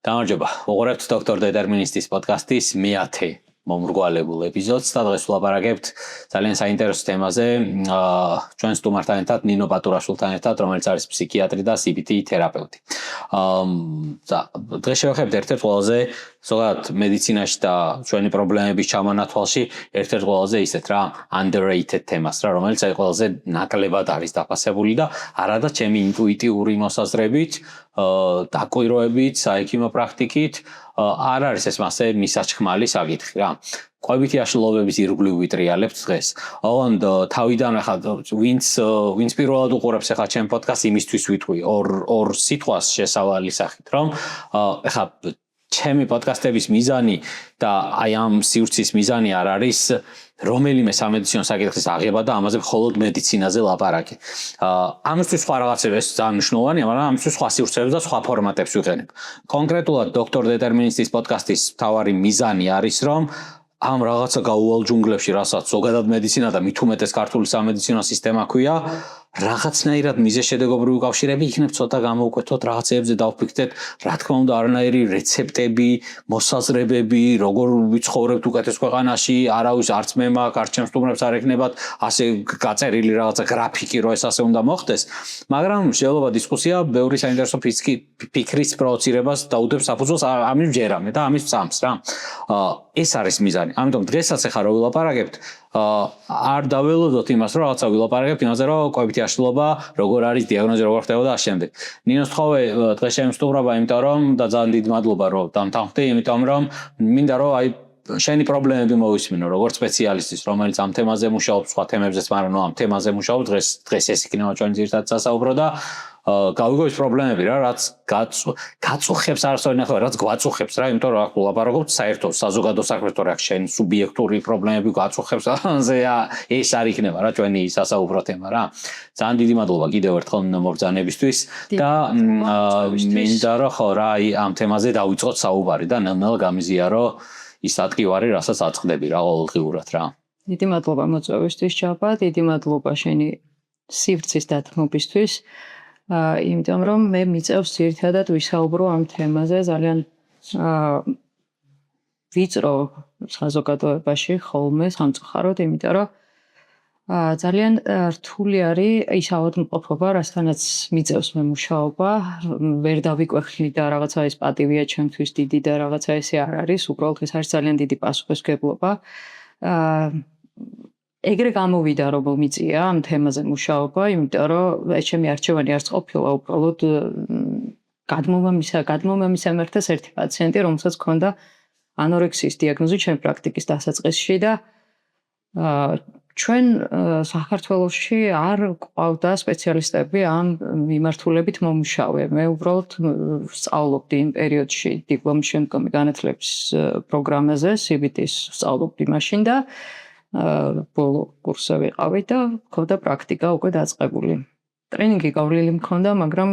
გამარჯობა. უყურებთ დოქტორ დეტერმინისტის პოდკასტის მე-10 მომრგვალებულ ეპიზოდს და დღეს ვლაპარაკებთ ძალიან საინტერესო თემაზე ჩვენ სტუმართან ერთად ნინო პატურაშვილთან ერთად, რომელიც არის ფსიქიატრი და CBT თერაპევტი. დღეს შევეხებთ ერთ-ერთ ყველაზე ზოგადად მედიცინაში და ჩვენი პრობლემების ჩამონათვალში ერთ-ერთ ყველაზე ისეთ რა underrated თემას რა, რომელიც ყველაზე ნაკლებად არის დაფასებული და არადა ჩემი ინტუიტიური მოსაზრებით, დაკვირვებით, საექიმო პრაქტიკით არ არის ეს მასე მისაჩხმალი საკითხი რა. ყვევითი აშლილობების ირგვლივ ვიტრიალებთ დღეს. ოღონდ თავიდან ახლა ვინც პირველად უყურებს ახლა ჩემ პოდკასტს იმისთვის ვიტყვი ორ სიტყვას შესავალი სახით, რომ ახლა ჩემი პოდკასტების მიზანი და აი ამ სივრცის მიზანი არ არის რომელიმე სამედიცინო საკითხის აღება და ამაზე მხოლოდ მედიცინაზე ლაპარაკი. ამისთვის სხვა რაღაცებს ძალიან მნიშვნელოვანია, მაგრამ ამისთვის სხვა სივრცეებს და სხვა ფორმატებს ვიყენებ. კონკრეტულად დოქტორ დეტერმინისტის პოდკასტის მთავარი მიზანი არის, რომ ამ რაღაცა გაუვალ ჯუნგლებში, რასაც ზოგადად მედიცინა და მით უმეტეს ქართული სამედიცინო სისტემა ქვია, რაღაცნაირად მიზეშედეგობრივი კავშირები იქნებ ცოტა გამოვკვეთოთ, რაღაცეებზე დავფიქრდეთ, რა თქმა უნდა, არანაირი რეცეპტები, მოსაზრებები, როგორ ვიცხოვრებთ უკეთეს ქვეყანაში, არავის არც მე მაქვს, არც ჩემს სტუმრებს არ ექნებათ ასე გაწერილი რაღაცა გრაფიკი, რომ ეს ასე უნდა მოხდეს, მაგრამ შეიძლება დისკუსია ბევრი საინტერესო ფიქრის პროვოცირებას დაუდებს საფუძველს ამის ჯერამე და ამის წამს რა. ეს არის მიზანი. ამიტომ დღესაც ახლა რო ვილაპარაკებთ, არ დაველოდოთ იმას, რომ რაღაცა ვილაპარაკებთ იმაზე, რომ ყვევითი აშლილობა, როგორ არის დიაგნოზი, როგორ ხდება და ამ შემდეგ. ნინოს თხოვე დღეს შემსტუმრობა, იმიტომ რომ და ძალიან დიდი მადლობა რომ დამთანხმდი, იმიტომ რომ მინდა რომ აი შენი პრობლემები მოვისმინო, როგორც სპეციალისტის, რომელიც ამ თემაზე მუშაობს, სხვა თემებზეც, მაგრამ ამ თემაზე მუშაობს, დღეს ეს იქნება ჩვენი ძირითადი სასაუბრო და გავიგოთ პრობლემები რა, რაც გაწუხებს არასოდეს ნახე, რაც გვაწუხებს რა, იმიტომ რომ აქ ვლაპარაკობთ საერთო საზოგადო საქმეს, თორე აქ შენ სუბიექტური პრობლემები გვაწუხებს, ეს არ იქნება რა ჩვენი სასაუბრო თემა რა. ძალიან დიდი მადლობა კიდევ ერთხელ მობრძანებისთვის და მინდა რომ ხო რა, აი ამ თემაზე დავიწყოთ საუბარი და ნელ-ნელა გამიზიარო ის ატკივარი, რასაც აწყდები რა ყოველდღიურად რა. დიდი მადლობა მოწვევისთვის, ჯაბა, დიდი მადლობა შენი სივრცის დათმობისთვის. იმიტომ რომ მე მიწევს ძირითადად ვისაუბრო ამ თემაზე ძალიან ვიწრო საზოგადოებაში ხოლმე სამწუხაროდ, იმიტომ რომ ძალიან რთული არის ის ავადმყოფობა, რასთანაც მიწევს მე მუშაობა, ვერ დავიკვეხნი და რაღაცა ეს პატივია ჩემთვის დიდი და რაღაცა ესე არ არის, უბრალოდ ეს არის ძალიან დიდი პასუხისმგებლობა. ეგრე გამოვიდა რომ მომიწია ამ თემაზე მუშაობა, იმიტომ რომ ჩემი არჩევანი არც ყოფილა უბრალოდ გადმომამის ემერთეს ერთი პაციენტი, რომელსაც ჰქონდა ანორექსიის დიაგნოზი ჩემი პრაქტიკის დასაწყისში და ჩვენ საქართველოში არ ყავდა სპეციალისტები ამ მიმართულებით მომუშავე. მე უბრალოდ სწავლობდი იმ პერიოდში დიპლომის შემდგომი განათლების პროგრამაზე, CBT-ს სწავლობდი მაშინ და ბოლო კურსზე ვიყავი და მქონდა პრაქტიკა უკვე დაწყებული. ტრენინგი გავლილი მქონდა, მაგრამ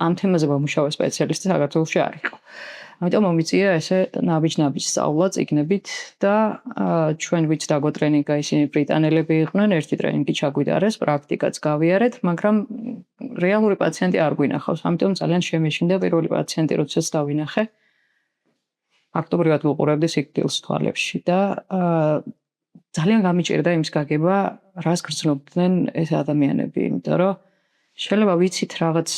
ამ თემაზე მომუშავე სპეციალისტი საქართველოში არ იყო. ამიტომ მომიწია ესე ნაბიჯ-ნაბიჯ სწავლა წიგნებით და ჩვენ ვიც დაგვეტრენინგა, ისინი ბრიტანელები იყვნენ, ერთი ტრენინგი ჩაგვიდარეს, პრაქტიკაც გავიარეთ, მაგრამ რეალური პაციენტი არ გვინახავს. ამიტომ ძალიან შემეშინდა პირველი პაციენტი, როდესაც დავინახე. ფაქტობრივად ვუყურებდი სიკვდილს თვალებში და ძალიან გამიჭირდა იმის გაგება, რას გრძნობდნენ ეს ადამიანები, იმიტომ რომ შეიძლება ვიცით რაღაც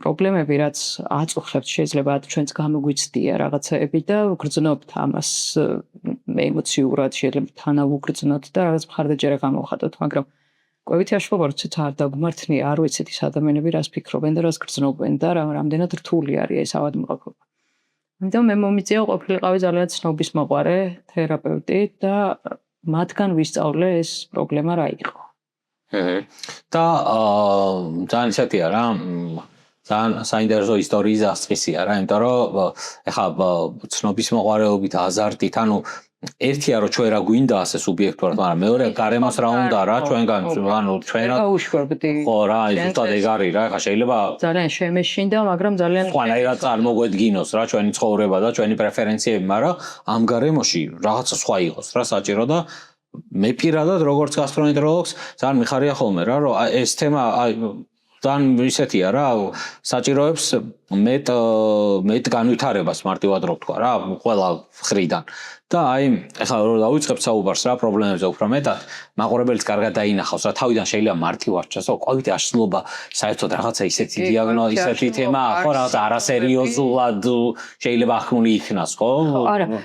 პრობლემები, რაც აწუხებთ, შეიძლება ჩვენც გამოგვიცდია რაღაცეები და გრძნობთ ამას ემოციურად, შეიძლება თანავუგრძნოთ და რაღაც მხარდაჭერა გამოვხატოთ, მაგრამ ყვევითი აშლილობა როდესაც არ დაგმართნია, არ ვიცით ის ადამიანები რას ფიქრობენ და რას გრძნობენ და რამდენად რთული არის ეს ავადმყოფობა. ამიტომ მე მომიწია ყოფილიყავი ძალიან ცნობის მოყვარე თერაპევტი და მათგან ვისწავლე ეს პრობლემა რა იყო. და ძალიან ისეთია რა, ძალიან საინტერესო ისტორიის დასწრისია რა, იმიტომ რომ ეხლა ცნობის მოყვარეობით, აზარტით, ანუ ერთია რომ ჩვენ რა გვინდა ასე სუბიექტურად, მაგრამ მეორე გარემოს რა უნდა რა ჩვენგან, ანუ ჩვენად გავუშვებდი. ხო რა, ზუსტად ეგ არის რა, ეხლა შეიძლება ძალიან შემეშინდა, მაგრამ ძალიან სხვანაირად წარმოგვედგინოს რა ჩვენი ცხოვრება და ჩვენი პრეფერენციები, მაგრამ ამ გარემოში რაღაცა სხვა იყოს რა საჭირო და მე პირადად როგორც გასტროენტეროლოგს ძალიან მიხარია ხოლმე რა, რომ ეს თემა ძალიან ისეთია რა, საჭიროებს მეტ განვითარებას მარტივად რო ვთქვა რა, ყველა ხრიდან. და აი, ეხლა რო დავიწყებ საუბარს რა პრობლემებზე უფრო მეტად, მაყურებელიც კარგად დაინახავს რა, თავიდან შეიძლება მარტივ არჩას, ყოფილი აშლობა, საერთოდ რაღაცა ისეთი დიაგნოზი, ისეთი თემა, ხო, რაღაცა არასერიოზულად შეიძლება ახმული იქნას, ხო?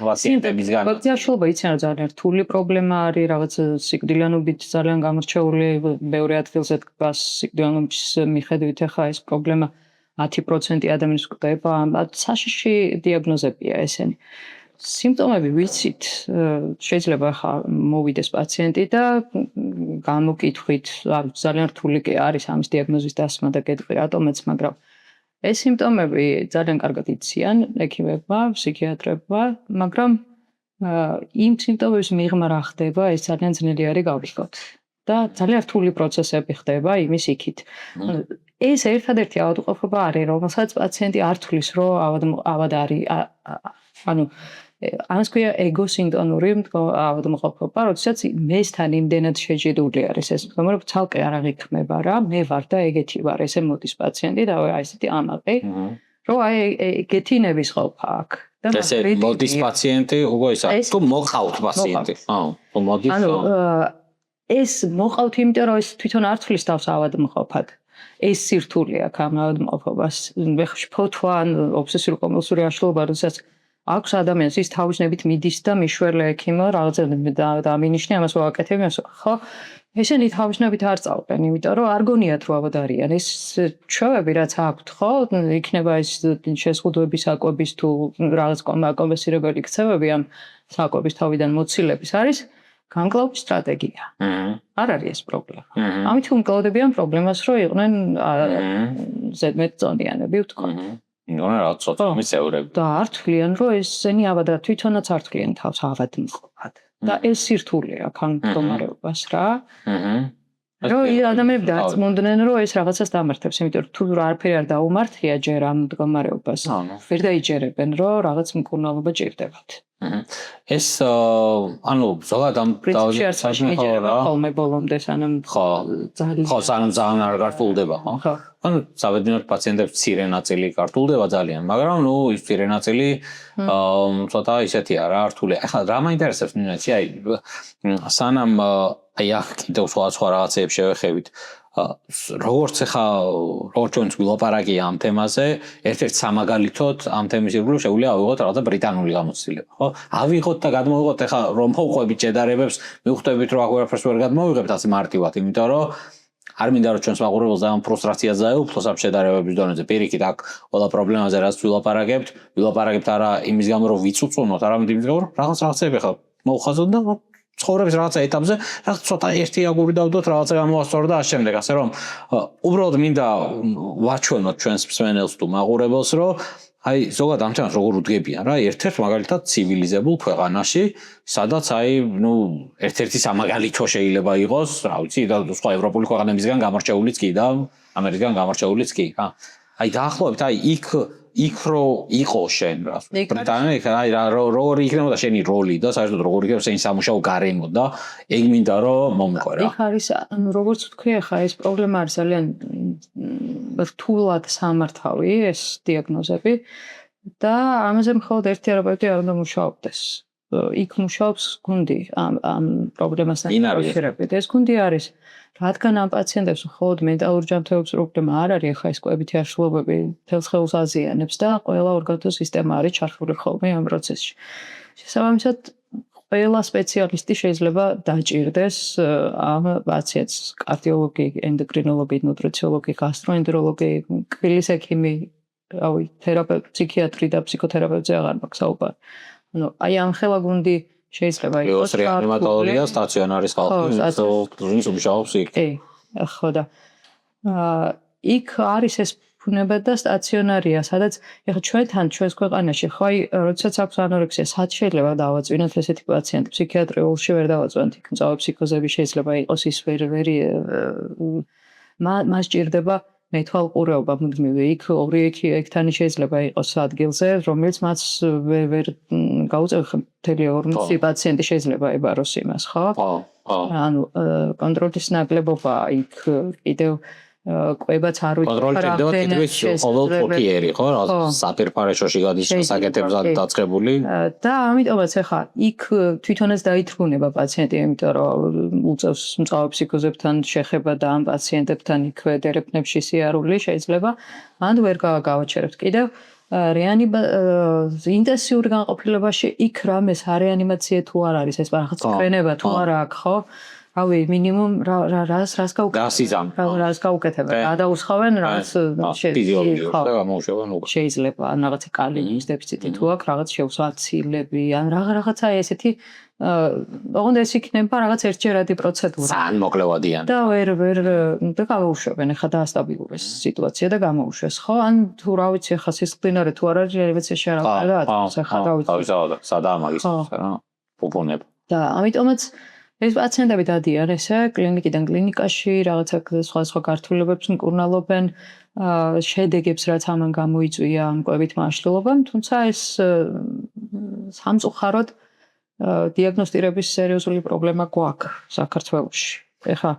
პაციენტებისგან. ყოფილი აშლობა იციან რომ ძალიან რთული პრობლემა არის, რაღაც სიკვდილიანობით ძალიან გამორჩეული, მეორე ადგილზე დგას სიკვდილიანობის მიხედვით ახლა ეს პრობლემა 10% ადამიანს გვხვდება, საშიში დიაგნოზებია ესენი. სიმპტომები ვიცით, შეიძლება ახლა მოვიდეს პაციენტი და გამოკითხვით, ძალიან რთული კი არის ამის დიაგნოზის დასმა და კეთრი რატომაც, მაგრამ ეს სიმპტომები ძალიან კარგად იციან ექიმებმა, ფსიქიატრებმა, მაგრამ იმ სიმპტომების მიღმა რა ხდება, ეს ძალიან ძნელი არის გავიხოთ. და ძალიან რთული პროცესები ხდება იმის იქით. ეს ერთადერთი ავადმყოფობა არის, რომელსაც პაციენტი არ თვლის, რომ ავად არის, ამას ქვია ეგოსინტონური ავადმყოფობა, როდესაც მესთან იმდენად შეჯიდული არის ეს, რომ ცალკე არ აღიქმება რა, მე ვარ და ეგეთი ვარ, ესე მოდის პაციენტი და აი ესეთი ამაყი, რომ აი ეგეთი ნებისყოფა აქვს. ესე მოდის პაციენტი, უკვე ისა, თუ მოყავთ პაციენტი. თუ მოდის. ეს მოყავთ, იმიტომ რომ ეს თვითონ არ თვლის თავს ავადმყოფად. ეს სირთულე აქვს ამ ავადმყოფობას. ფოთვა ან ობსესიური კომპულსიური აშლობა, როდესაც აქვს ადამიანს ის თავისნებით მიდის და მიშვერლე ექიმო რაღაცა დამინიშნე ამას ვაკეთებ ამას ხო ესენი თავისნებით არ წავყენ იმიტომ რომ არ გონიათ რომ ავად არიან ეს ჩვევები რაც აქვთ ხო იქნება ეს შეზღუდვების საკვების თუ რაღაც კომპენსირებელი ქცევები ამ საკვების თავიდან მოცილების არის განკლაობის სტრატეგია არ არის ეს პრობლემა ამით უმკლავდებიან პრობლემას რომ იყვნენ ზედმეტწონიანები ვთქვა რა ცოტა მისეურები და არ თვლიან რომ ესენი ავად თვითონაც არ თვლიან თავს ავადმყოფად და ეს სირთულეა ამ მდგომარეობას რა რომ ადამიანები დაწმუნდნენ რომ ეს რაღაცას დამართებს იმიტომ რომ თუ არაფერი არ დაუმართია ჯერ ამ მდგომარეობას ვერ დაიჯერებენ რომ რაღაც მკურნალობა ჭირდებათ ეს ანუ ზოგადად ამ დავსაჯმეა ხოლმე ბოლომდე სანამ ხო სანამ ძალიან არ გართულდება ხო ანუ საბედნიეროდ პაციენტებს მცირე ნაწილი გართულდება ძალიან მაგრამ ნუ ის მცირე ნაწილი ცოტა ისეთია რა რთულია ახლა რა მაინტერესებს მინაცი აი სანამ აი აქ კიდევ სხვა რაღაცეებს შევეხებით როგორც ახლა როგორც ჩვენ ვილაპარაკია ამ თემაზე ერთ-ერთ სამაგალითოდ ამ თემის ირგვლივ შეგვიძლია ავიღოთ რაღაცა ბრიტანული გამოცდილება ხო ავიღოთ და გადმოვიღოთ ახლა რომ მოვყვებით შედარებებს მივხვდებით რომ აქ ვერაფერს ვერ გადმოვიღებთ ასე მარტივად იმიტომ რომ არ მინდა რომ ჩვენს მაყურებელს ამ ფრუსტრაციას დაეუფლოს ამ შედარებების დონეზე პირიქით აქ ყველა პრობლემაზე რაც ვილაპარაკებთ არა იმის გამო რომ ვიცუწუნოთ არამედ იმის გამო რომ რაღაცები ახლა მოვხაზოთ და ცხოვრების რაღაცა ეტაპზე რაღაც ცოტა ერთი აგური დავდოთ რაღაცა გამოვასწორო და ამ შემდეგ ასე რომ უბრალოდ მინდა ვაჩვენოთ ჩვენს მსმენელს თუ მაყურებელს რომ აი ზოგადად ამ თემას როგორ უდგებიან რა ერთ-ერთ მაგალითად ცივილიზებულ ქვეყანაში სადაც აი ნუ ერთ-ერთი სამაგალითო შეიძლება იყოს რა ვიცი და სხვა ევროპული ქვეყნებისგან გამორჩეულიც კი და ამერიკიდან გამორჩეულიც კი რა აი დაახლოებით აი იქ რო იყო შენ რა ბრიტანეთი აი როგორი იქნებოდა შენი როლი და საერთოდ როგორი იქნება შენი სამუშაო გარემო და ეგ მინდა რომ მომყვე რა იქ არის ანუ როგორც ვთქვი ახლა ეს პრობლემა არის ძალიან რთულად სამართავი ეს დიაგნოზები და ამაზე მხოლოდ ერთი თერაპევტი არ უნდა მუშაობდეს იქ მუშაობს გუნდი ამ პრობლემასთან დაკავშირებით ეს გუნდი არის რადგან ამ პაციენტებს მხოლოდ მენტალურ ჯანმრთელობის პრობლემა არ არის ახლა ეს კვებითი აშლობები თელს ხელს აზიანებს და ყველა ორგანო სისტემა არის ჩართული ხოლმე ამ პროცესში შესაბამისად ყველა სპეციალისტი შეიძლება დაჭირდეს ამ პაციენტს კარდიოლოგი, ენდოკრინოლოგი, ნუტრიციოლოგი, გასტროენტეროლოგი, კბილის ექიმი, რავი, თერაპევტი, ფსიქიატრი და ფსიქოთერაპევტი აღარ მაქვს საუბარი. ანუ აი ამ ხელა გუნდი შეიძლება იყოს რეანიმატოლოგია, სტაციონარის ხალხი, მუშაობს იქ. ხო და იქ არის ეს ფუნება და სტაციონარია, სადაც ეხლა ჩვენს ქვეყანაში ხო აი როდესაც აქვს ანორექსია, სად შეიძლება დავაწვინოთ ესეთი პაციენტი, ფსიქიატრიულში ვერ დავაწვენთ, იქ მწვავე ფსიქოზები შეიძლება იყოს ის ვერი მას ჭირდება მეთვალყურეობა მუდმივი, იქ ორი ექთანი შეიძლება იყოს ადგილზე, რომელიც მას ვერ გაუწევს მთელი 40 პაციენტი შეიძლება ებაროს იმას, ხო? ანუ კონტროლის ნაკლებობა იქ კიდევ კვებაც არ ვიცი კონტროლი ჭირდება თითქმის ყოველ 5 ერი, ხო? საპირფარეშოში გადის საკეთებს დაწყებული. და ამიტომაც ახლა იქ თვითონაც დაითრგუნება პაციენტი, იმიტომ რომ უწევს მწვავე ფსიქოზებთან შეხება და ამ პაციენტებთან იქვე თერაპნებში სიარული შეიძლება ან ვერ გავაჩერებთ. კიდევ ინტენსიური განყოფილებაში იქ რამეს რეანიმაცია თუ არ არის, ეს რაღაც კრენება თუ არა აქვს, ხო? რავი, მინიმუმ რას გაუკეთებენ. გადაუსხავენ რას შეიძლება ან რაღაცა კალიუმის დეფიციტი თუ აქვს, რაღაც შეუსაცილები ან რაღაცა ესეთი ოღონდ ეს იქნება რაღაც ერთჯერადი პროცედურა. ძალიან მოკლევადიან. და ვერ გამოვუშვებენ, ახლა დაასტაბილურეს სიტუაცია და გამოვუშვეს, ხო? ან თუ რა ვიცი, ახლა სისხლდინარე თუ არ არის, რეანიმაციაში არ აღარ ახლა რა ვიცი. სადაა მაგის რა? პოპონებ. და ამიტომაც ეს პაციენტები დადიან ესე კლინიკიდან კლინიკაში, რაღაცა სხვა გართულებებს მკურნალობენ, შედეგებს რაც ამან გამოიწვია ამ კვებით მაშლილობამ, თუმცა ეს სამწუხაროდ დიაგნოსტირების სერიოზული პრობლემა გვაქვს საქართველოში. ეხლა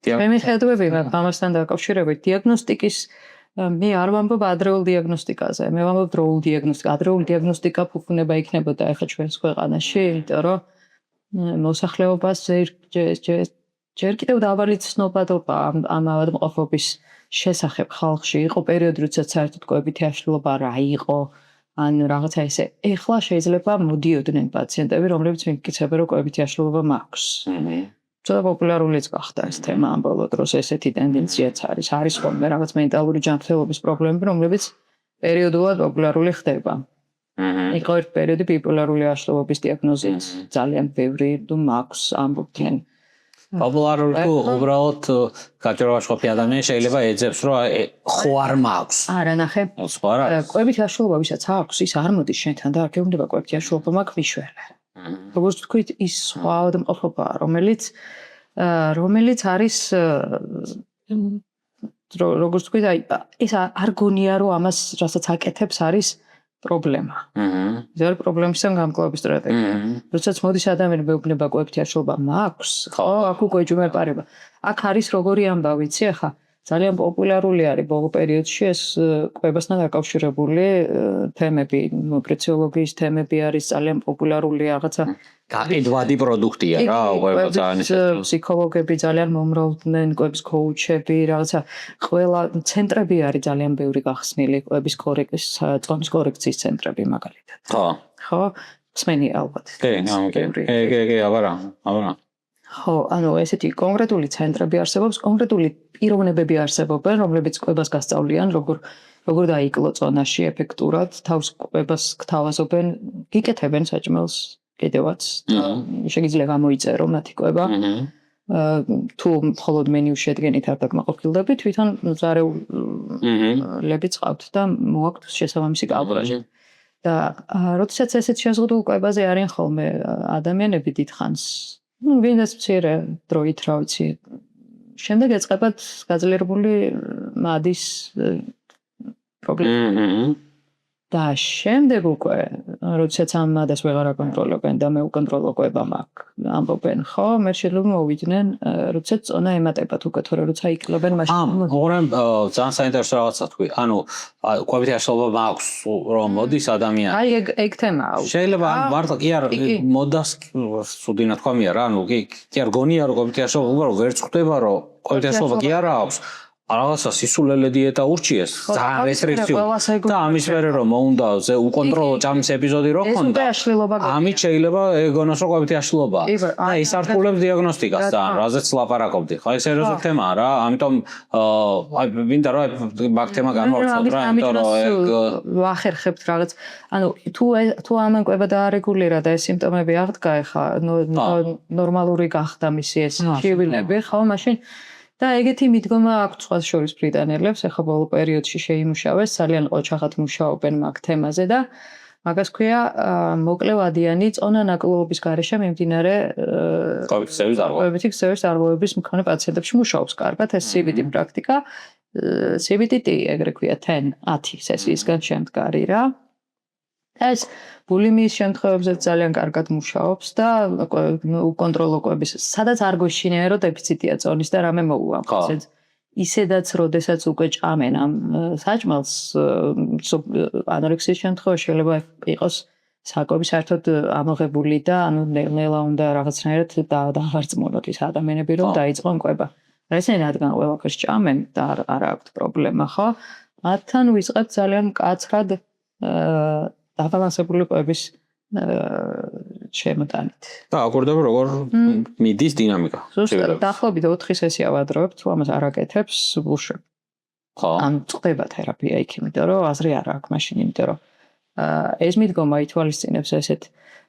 ჩემი ხედვები ამასთან დაკავშირებით დიაგნოსტიკის მე არ ვამბობ ადრეულ დიაგნოსტიკაზე, მე ვამბობ დროულ დიაგნოსტიკაზე. ადრეულ დიაგნოსტიკა ფუფუნება იქნებოდა ეხლა ჩვენს ქვეყანაში, იმიტომ რომ მოსახლეობას ჯერ კიდევ დაბალი ცნობადობა ამ ავადმყოფობის შესახებ ხალხში იყო პერიოდი, როდესაც საერთოდ კვებითი აშლილობა რა იყო, ან რაღაცა ესე. ეხლა შეიძლება მოდიოდნენ პაციენტები, რომლებიც მიკიცებენ, რომ კვებითი აშლილობა მაქვს. ცოტა პოპულარულიც გახდა ეს თემა ამ ბოლო დროს, ესეთი ტენდენციაც არის. არის ხოლმე რაღაც მენტალური ჯანმრთელობის პრობლემები, რომლებიც პერიოდულად პოპულარული ხდება. იყო ერთ პერიოდი ბიპოლარული აშლილობის დიაგნოზით ძალიან ბევრი მაქვს ამბობდნენ. პოპულარული თუ უბრალოდ გაჭირვაშყოფი ადამიანი შეიძლება ეძებს, რომ ხო არ მაქვს. არა, ნახე. სხვა რა? კვებითი აშლილობა ვისაც აქვს, ის არ მოდის შენთან და არ გეუბნება კვებითი აშლილობა მაქვს მიშველე. როგორც თქვით, ის სხვა ავადმყოფობაა, რომელიც არის როგორც თქვით, ეს არ გონია, რომ ამას რასაც აკეთებს არის პრობლემა. ეს არის პრობლემისგან გამკლავების სტრატეგია. როდესაც მოდის ადამიანი მეუბნება კვებითი აშლილობა მაქვს, ხო, აქ უკვე ჯუმერპარება. აქ არის როგორი ამბავი, იცი ახლა? ძალიან პოპულარული არის ბოლო პერიოდში ეს კვებასთან დაკავშირებული თემები, ნუტრიციოლოგიის თემები არის ძალიან პოპულარული რაღაცა გაყიდვადი პროდუქტია რა, კვება ძალიან ფსიქოლოგები ძალიან მომრავლდნენ, კვების კოუჩები, რაღაცა ყველა ცენტრები არის ძალიან ბევრი გახსნილი, კვების წონის კორექციის ცენტრები მაგალითად. ხო, მსმენი ალბათ. კი, აბარა. ხო, ანუ ესეთი კონკრეტული ცენტრები არსებობს, კონკრეტული პიროვნებები არსებობენ, რომლებიც კვებას გასწავლიან, როგორ დაიკლო წონაში ეფექტურად, თავს კვებას გთავაზობენ, გიკეთებენ საჭმელს კიდევაც. შეიძლება გამოიწერო მათი კვება. თუ მხოლოდ მენიუს შედგენით არ დაკმაყოფილდები, თვითონ მზარეულები წყავთ და მოაქვთ შესაბამისი კალკულაჟი. და როდესაც ესეთ შეზღუდულ კვებაზე არიან ხოლმე ადამიანები დიდხანს, ვინაც მცირე დროით რა ვიცი. შემდეგ ეწყებათ გაძლიერებული მადის პრობლემა. და შემდეგ უკვე, როდესაც ამ მადას ვეღარ აკონტროლებენ და მე უკონტროლო კვება მაქვს, ამბობენ, ხო, მე შეიძლება მოვიდნენ, როდესაც წონა ემატებათ უკვე თორე როცა იკლებენ მაშინ. მაგრამ ძალიან საინტერესო რაღაცა თქვი. ანუ კვებითი აშლილობა მაქვს, რომ მოდის ადამიანი. აი ეგ თემაა. შეიძლება მართლა კი არ მოდას სუდი ნათქვამია რა, ანუ კი არ გონია რომ კვებითი აშლილობა უბრალოდ ვერ წხვდება, რომ კვებითი აშლილობა კი არა აქვს. რაღაცა სისულელე დიეტა ურჩიეს, ძალიან რესტრიქციული და ამის მერე რომ მოუნდა უკონტროლო ჭამის ეპიზოდი რო ქონდა. ამით შეიძლება ეგონოს რომ კვებითი აშლილობაა. და ის ართულებს დიაგნოსტიკას და რაზეც ლაპარაკობდი. ხო, ეს სერიოზული თემაა რა, ამიტომ აი მინდა რომ მაგ თემა განვავრცელოთ რა, იმიტომ რომ ვახერხებთ რაღაც. ანუ თუ ამან კვება დაარეგულირა და ეს სიმპტომები აღდგა ახლა ნორმალური გახდა მისი ეს შივილები, ხო, მაშინ და ეგეთი მიდგომა აქვს სხვა შორის ბრიტანელებს, ახლა ბოლო პერიოდში შეიმუშავეს, ძალიან ყოჩაღად მუშაობენ მაგ თემაზე და მაგას ქვია მოკლევადიანი წონა ნაკლოვობის გარეშე მიმდინარე კვებითი ქსევის დარღვევების მქონე პაციენტებში მუშაობს კარგად ეს CBT პრაქტიკა. CBT ეგრე ქვია 10 სესიისგან შემდგარი რა. ეს ბულიმიის შემთხვევებზეც ძალიან კარგად მუშაობს და უკონტროლო კვების, სადაც არ გვეშინია რომ დეფიციტია წონის და რამე მოუვა. ისედაც როდესაც უკვე ჭამენ ამ საჭმელს ანორექსიის შემთხვევაში შეიძლება იყოს საკვები საერთოდ ამოღებული და ანუ ნელა უნდა რაღაცნაირად დაავარწმუნოთ ის ადამიანები რომ დაიწყონ კვება. ესენი რადგან ყველაფერს ჭამენ და არ აქვთ პრობლემა, ხო? მათთან ვიწყებთ ძალიან მკაცრად დაბალანსებული კვების შემოტანით. და აკვირდება როგორ მიდის დინამიკა. ზუსტად დაახლოებით 4 სესია ვადროებთ, თუ ამას არ აკეთებს ბულშებ. ხო. ან წდება თერაპია იქ, იმიტომ რომ აზრი არ აქვს მაშინ, იმიტომ რომ ეს მიდგომა ითვალისწინებს ესეთ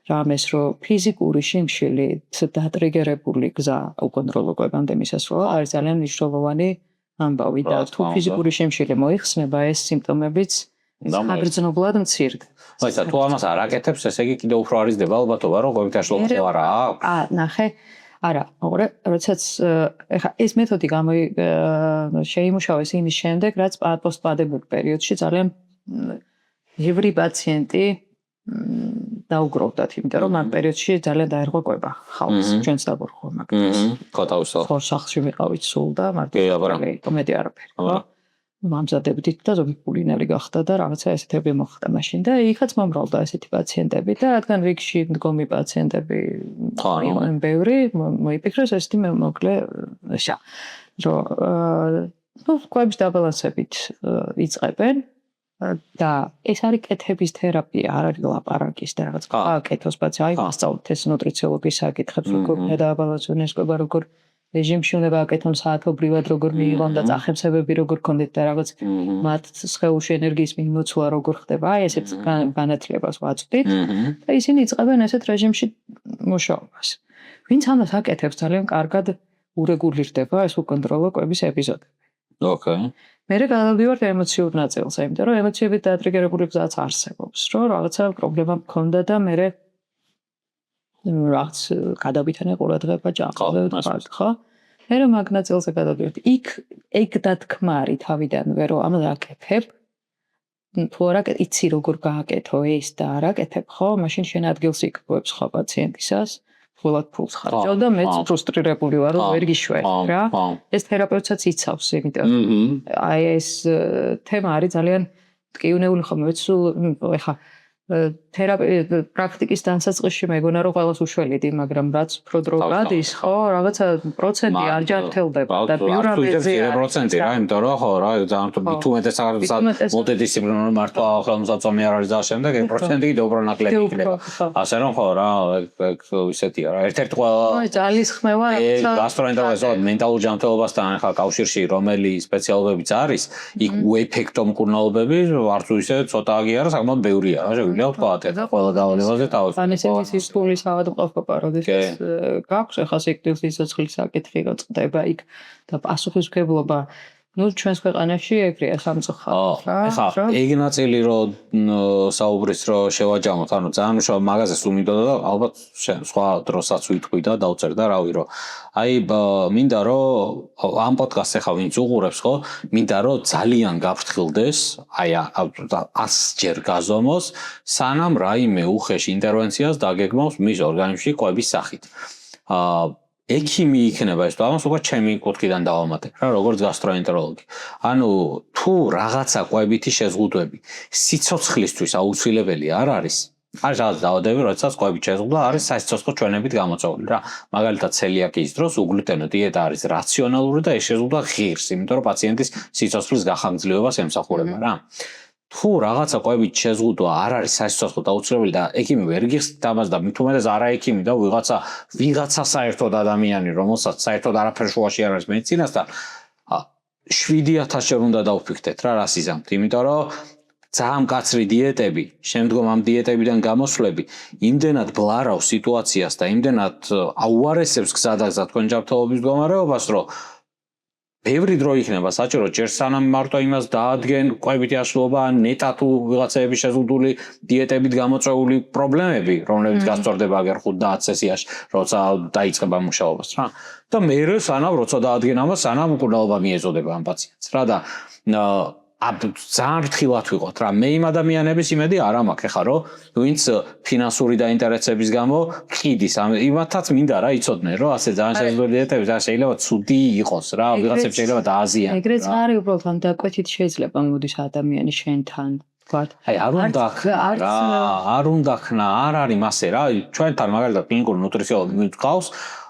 რამეს, რომ ფიზიკური შიმშილი დატრიგერებული გზა უკონტროლო კვებამდე მისასვლელად არის ძალიან მნიშვნელოვანი ამბავი და თუ ფიზიკური შიმშილი მოიხსნება, ეს სიმპტომებიც საგრძნობლად მცირდება. მოიცა, თუ ამას არ აკეთებს, ესე იგი კიდევ უფრო არის დებალბათობა, რომ კვებით აშლოხება არა აქვს. ნახე, არა, როდესაც ეხა ეს მეთოდი შეიმუშავეს იმის შემდეგ, რაც პოსტპანდემიურ პერიოდში ძალიან ბევრი პაციენტი დაუგროვდათ, იმიტომ რომ ამ პერიოდში ძალიან დაერღვა კვება ხალხს, ჩვენც დაგვერღვა მაგას. კოტავსო. ხო, სახლში ვიყავით სულ და მარტო მეტი არაფერი, ხო? მამზადებდით და ზოგი პულინელი გახდა და რაღაცა ესეთები მოხდა მაშინ და იქაც მომრავლდა ესეთი პაციენტები და რადგან რიგში მდგომი პაციენტები იყვნენ ბევრი, მოიფიქრეს ესეთი მოკლე შა რომ კვების დაბალანსებით იწყებენ და ეს არის კეთების თერაპია, არ არის ლაპარაკის და რაღაც კეთოს პაციენტი, აი მასწავლეთ ეს ნუტრიციოლოგის საკითხებს, როგორ დაბალანსონ ეს კვება, როგორ რეჟიმში უნდა გააკეთონ საათობრივად, როგორ მიიღონ და წახებსებები როგორ ქონდეთ და რაღაც მათ სხეულში ენერგიის მიმოცვლა როგორ ხდება, აი ესეთ განათლებას ვაწვდით და ისინი იწყებენ ესეთ რეჟიმში მუშაობას. ვინც ამას აკეთებს, ძალიან კარგად ურეგულირდება ეს უკონტროლო კვების ეპიზოდები. ოკეი. მერე გადავდივართ ემოციურ ნაწილზე, იმიტომ რომ ემოციებით დატრიგერებული გზაც არსებობს, რომ რაღაცა პრობლემა მქონდა და მერე რაღაც გადავითანე ყურადღება ჭამს, ხო? მერე მაგ ნაწილზე გადავდივართ. იქ დათქმარი თავიდანვე რომ ამას აკეთებ, თუ არა იცი როგორ გააკეთო ეს და არ აკეთებ, ხო? მაშინ შენ ადგილს იკავებს ხო პაციენტისას. ფულად ფულს ხარჯავ და მეც ფრუსტრირებული ვარ რომ ვერ გიშვენ რა. ეს თერაპევტსაც იცავს, იმიტომ აი ეს თემა არის ძალიან ტკივნეული ხომ მეცულ ეხა პრაქტიკის დასაწყისში მეგონა რომ ყველას უშველიდი, მაგრამ რაც უფრო დრო გადის, ხო, რაღაცა პროცენტი არ ჯანმრთელდება და ბიურამეზე 0% რა, იმიტომ რომ ხო რა, ძალიან თუ მეტეს მულტიდისციპლინარული მართვა ხელმისაწვდომი არ არის და შემდეგ ეს პროცენტი კიდევ უფრო ნაკლები იქნება. ასე რომ ხო რა, ისეთია რა. ერთ-ერთი ყველა ძალისხმევა რაღაცა გასტროენტეროლოგია მენტალურ ჯანმრთელობასთან ხა კავშირში რომელი სპეციალობებიც არის, იქ უეფექტო მკურნალობები არც ისე ცოტა აღიარა, საკმაოდ ბევრია რა. ყველა დავალებაზე თავის. ან ესეთი სისხლის ავადმყოფობა, როდესაც გაქვს ახლა სიკვდილის სიცოცხლის საკითხი როწყდება იქ და პასუხისმგებლობა ნუ ჩვენს ქვეყანაში ეგრეა სამწუხაროდ რა. ეხლა ეგ ნაწილი რომ საუბრის რომ შევაჯამოთ, ანუ ძალიან უშუალო მაგაზე სულ მინდოდა და ალბათ სხვა დროსაც ვიტყვი და დავწერ და რავი რომ აი მინდა რომ ამ პოდკასტს ახლა ვინც უყურებს ხო, მინდა რომ ძალიან გაფრთხილდეს, აი 100-ჯერ გაზომოს, სანამ რაიმე უხეში ინტერვენციას დაგეგმავს მის ორგანიზმში კვების სახით. ექიმი იქნება ეს და ამას უკვე ჩემი კუთხიდან დავამატებ რა, როგორც გასტროენტეროლოგი. ანუ თუ რაღაცა კვებითი შეზღუდვები სიცოცხლისთვის აუცილებელი არ არის, არის რაღაც დაავადებები, როდესაც კვებით შეზღუდვა არის სასიცოცხლო ჩვენებით გამოწვეული რა. მაგალითად ცელიაკიის დროს უგლუტენო დიეტა არის რაციონალური და ეს შეზღუდვა ღირს, იმიტომ რომ პაციენტის სიცოცხლის გახანგრძლივებას ემსახურება რა. თუ რაღაცა კვებით შეზღუდვა არ არის სასიცოცხლოდ აუცილებელი და ექიმი ვერ გიხსნით ამას და მით უმეტეს არა ექიმი და ვიღაცა საერთოდ ადამიანი, რომელსაც საერთოდ არაფერ შუაში არ არის მედიცინასთან, 7000-ჯერ უნდა დავფიქრდეთ რა, რას იზამთ, იმიტომ რომ ძალიან მკაცრი დიეტები, შემდგომ ამ დიეტებიდან გამოსვლები, იმდენად ბლარავს სიტუაციას და იმდენად აუარესებს გზადაგზა თქვენ ჯანმრთელობის მდგომარეობას, რომ ბევრი დრო იქნება საჭირო, ჯერ სანამ მარტო იმას დაადგენ კვებითი აშლილობა, ნეტა თუ ვიღაცაები შეზღუდული დიეტებით გამოწვეული პრობლემები, რომლებიც გასწორდება აგერ 5-10 სესიაში, როცა დაიწყება მუშაობას რა. და მერე სანამ როცა დაადგენ ამას, სანამ მკურნალობა მიეწოდება ამ პაციენტს რა და ძალიან ფრთხილად ვიყოთ რა მე იმ ადამიანების იმედი არ მაქვს ეხლა რომ ვინც ფინანსური დაინტერესების გამო ყიდის იმათაც მინდა რა იცოდნენ რომ ასე ძალიან შესაძლებელია და შეიძლება ცუდი იყოს რა ვიღაცებს შეიძლება დააზიანოს ეგრეც არის უბრალოდ ამ დაკვეთით შეიძლება მოდის ადამიანი შენთან ვთქვათ აი არ უნდა ხნა არ არის მასე რა ჩვენთან მაგალითად კლინიკური ნუტრიციოლოგი მithqავს